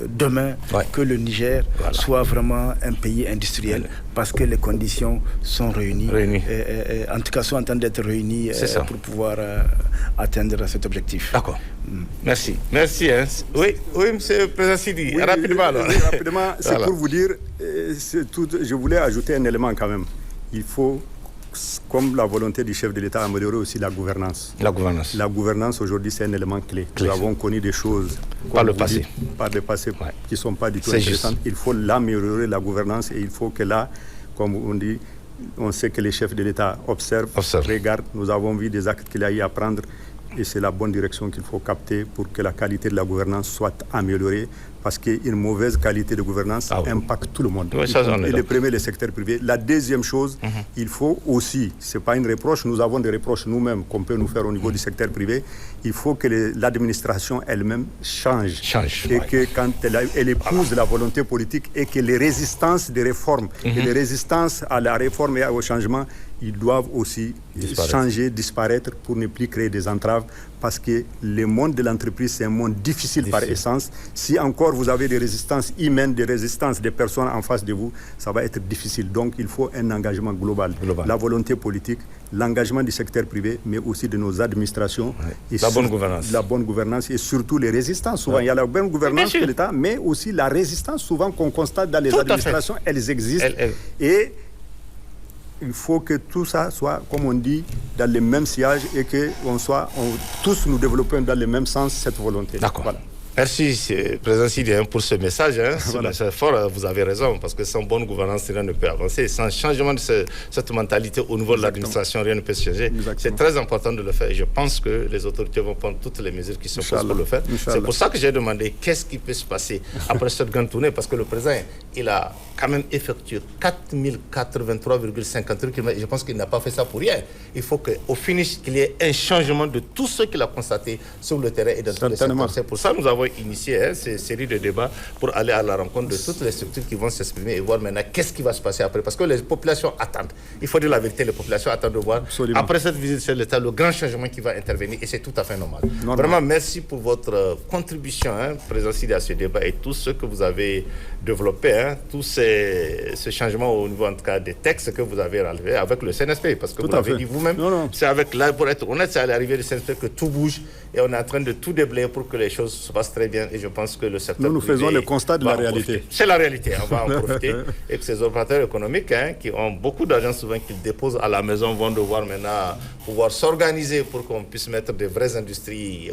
demain, que le Niger soit vraiment un pays industriel, parce que les conditions sont réunies. En tout cas, sont en train d'être réunies pour pouvoir atteindre cet objectif. D'accord. Merci. Merci. Oui, monsieur le président Sidi. Rapidement. Alors. Rapidement, c'est pour vous dire, je voulais ajouter un élément quand même. Il faut, comme la volonté du chef de l'État, améliorer aussi la gouvernance. La gouvernance aujourd'hui, c'est un élément clé. Nous avons connu des choses par le passé qui ne sont pas du tout intéressantes. Il faut l'améliorer, la gouvernance, et il faut que là, comme on dit, on sait que les chefs de l'État observent, regardent. Nous avons vu des actes qu'il a eu à prendre. et c'est la bonne direction qu'il faut capter pour que la qualité de la gouvernance soit améliorée, parce qu'une mauvaise qualité de gouvernance impacte tout le monde. Oui, et le premier, le secteur privé. La deuxième chose, il faut aussi, ce n'est pas une reproche, nous avons des reproches nous-mêmes qu'on peut nous faire au niveau du secteur privé, il faut que l'administration elle-même change. Et que quand elle épouse la volonté politique et que les résistances des réformes et les résistances à la réforme et au changement, ils doivent aussi changer, disparaître pour ne plus créer des entraves, parce que le monde de l'entreprise, c'est un monde difficile par essence. Si encore vous avez des résistances humaines, des résistances des personnes en face de vous, ça va être difficile. Donc il faut un engagement global. La volonté politique, l'engagement du secteur privé, mais aussi de nos administrations. Et la bonne gouvernance. La bonne gouvernance et surtout les résistances. Souvent, il y a la bonne gouvernance de l'État, mais aussi la résistance souvent qu'on constate dans les administrations, elles existent. Et il faut que tout ça soit, comme on dit, dans le même sillage et que tous nous développons dans le même sens cette volonté. D'accord. Voilà. Merci, Président Sidi, pour ce message. C'est fort, vous avez raison, parce que sans bonne gouvernance, rien ne peut avancer. Sans changement de cette mentalité au niveau de l'administration, rien ne peut se changer. C'est très important de le faire. Et je pense que les autorités vont prendre toutes les mesures qui sont posées pour le faire. C'est pour ça que j'ai demandé qu'est-ce qui peut se passer après cette grande tournée, parce que le président, il a quand même effectué 4083,53 km. Je pense qu'il n'a pas fait ça pour rien. Il faut qu'au finish, qu'il y ait un changement de tout ce qu'il a constaté sur le terrain et dans tous les secteurs. C'est pour ça que nous avons initié ces séries de débats pour aller à la rencontre de toutes les structures qui vont s'exprimer et voir maintenant qu'est-ce qui va se passer après. Parce que les populations attendent. Il faut dire la vérité, les populations attendent de voir, après cette visite sur l'État, le grand changement qui va intervenir, et c'est tout à fait normal. Vraiment, merci pour votre contribution, Président Sidi, à ce débat et tout ce que vous avez développé, tous ce changement au niveau, en tout cas, des textes que vous avez relevés avec le CNSP. Parce que vous l'avez dit vous-même, c'est avec, là, pour être honnête, c'est à l'arrivée du CNSP que tout bouge et on est en train de tout déblayer pour que les choses se passent très bien, et je pense que le secteur nous faisons le constat de la réalité. C'est la réalité, on va en profiter. Et que ces opérateurs économiques qui ont beaucoup d'argent souvent qu'ils déposent à la maison vont devoir maintenant pouvoir s'organiser pour qu'on puisse mettre de vraies industries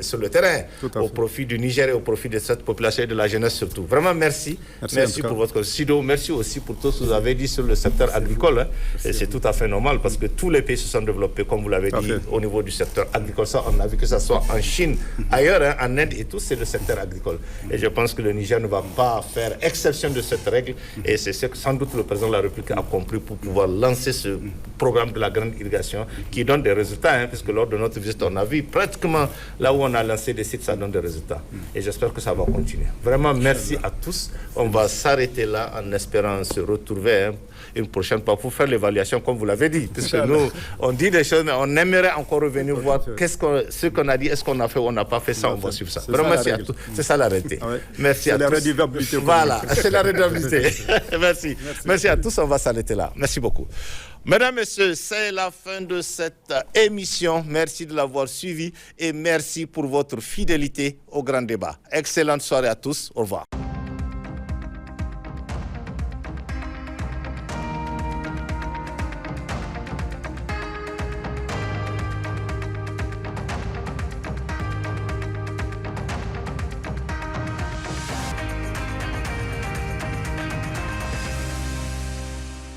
sur le terrain, au profit du Niger et au profit de cette population et de la jeunesse surtout. Vraiment merci. Merci pour votre Sido, merci aussi pour tout ce que vous avez dit sur le secteur agricole. Et c'est tout à fait normal parce que tous les pays se sont développés, comme vous l'avez dit, au niveau du secteur agricole. Ça, on a vu que ce soit en Chine, ailleurs, en Inde et tout, c'est le secteur agricole. Et je pense que le Niger ne va pas faire exception de cette règle. Et c'est ce que sans doute le président de la République a compris pour pouvoir lancer ce programme de la grande irrigation qui donne des résultats, puisque lors de notre visite, on a vu pratiquement là où on a lancé des sites, ça donne des résultats. Et j'espère que ça va continuer. Vraiment, merci à tous. On va s'arrêter là en espérant se retrouver une prochaine fois pour faire l'évaluation, comme vous l'avez dit. Puisque nous, on dit des choses, mais on aimerait encore revenir voir ce qu'on a dit, est-ce qu'on a fait ou on n'a pas fait ça, on va suivre ça. Vraiment, merci à tous. C'est ça la réalité. Merci à tous. C'est la redevabilité. Voilà, c'est la redevabilité. Merci. Merci à tous, on va s'arrêter là. Merci beaucoup. Mesdames, Messieurs, c'est la fin de cette émission. Merci de l'avoir suivi et merci pour votre fidélité au grand débat. Excellente soirée à tous. Au revoir.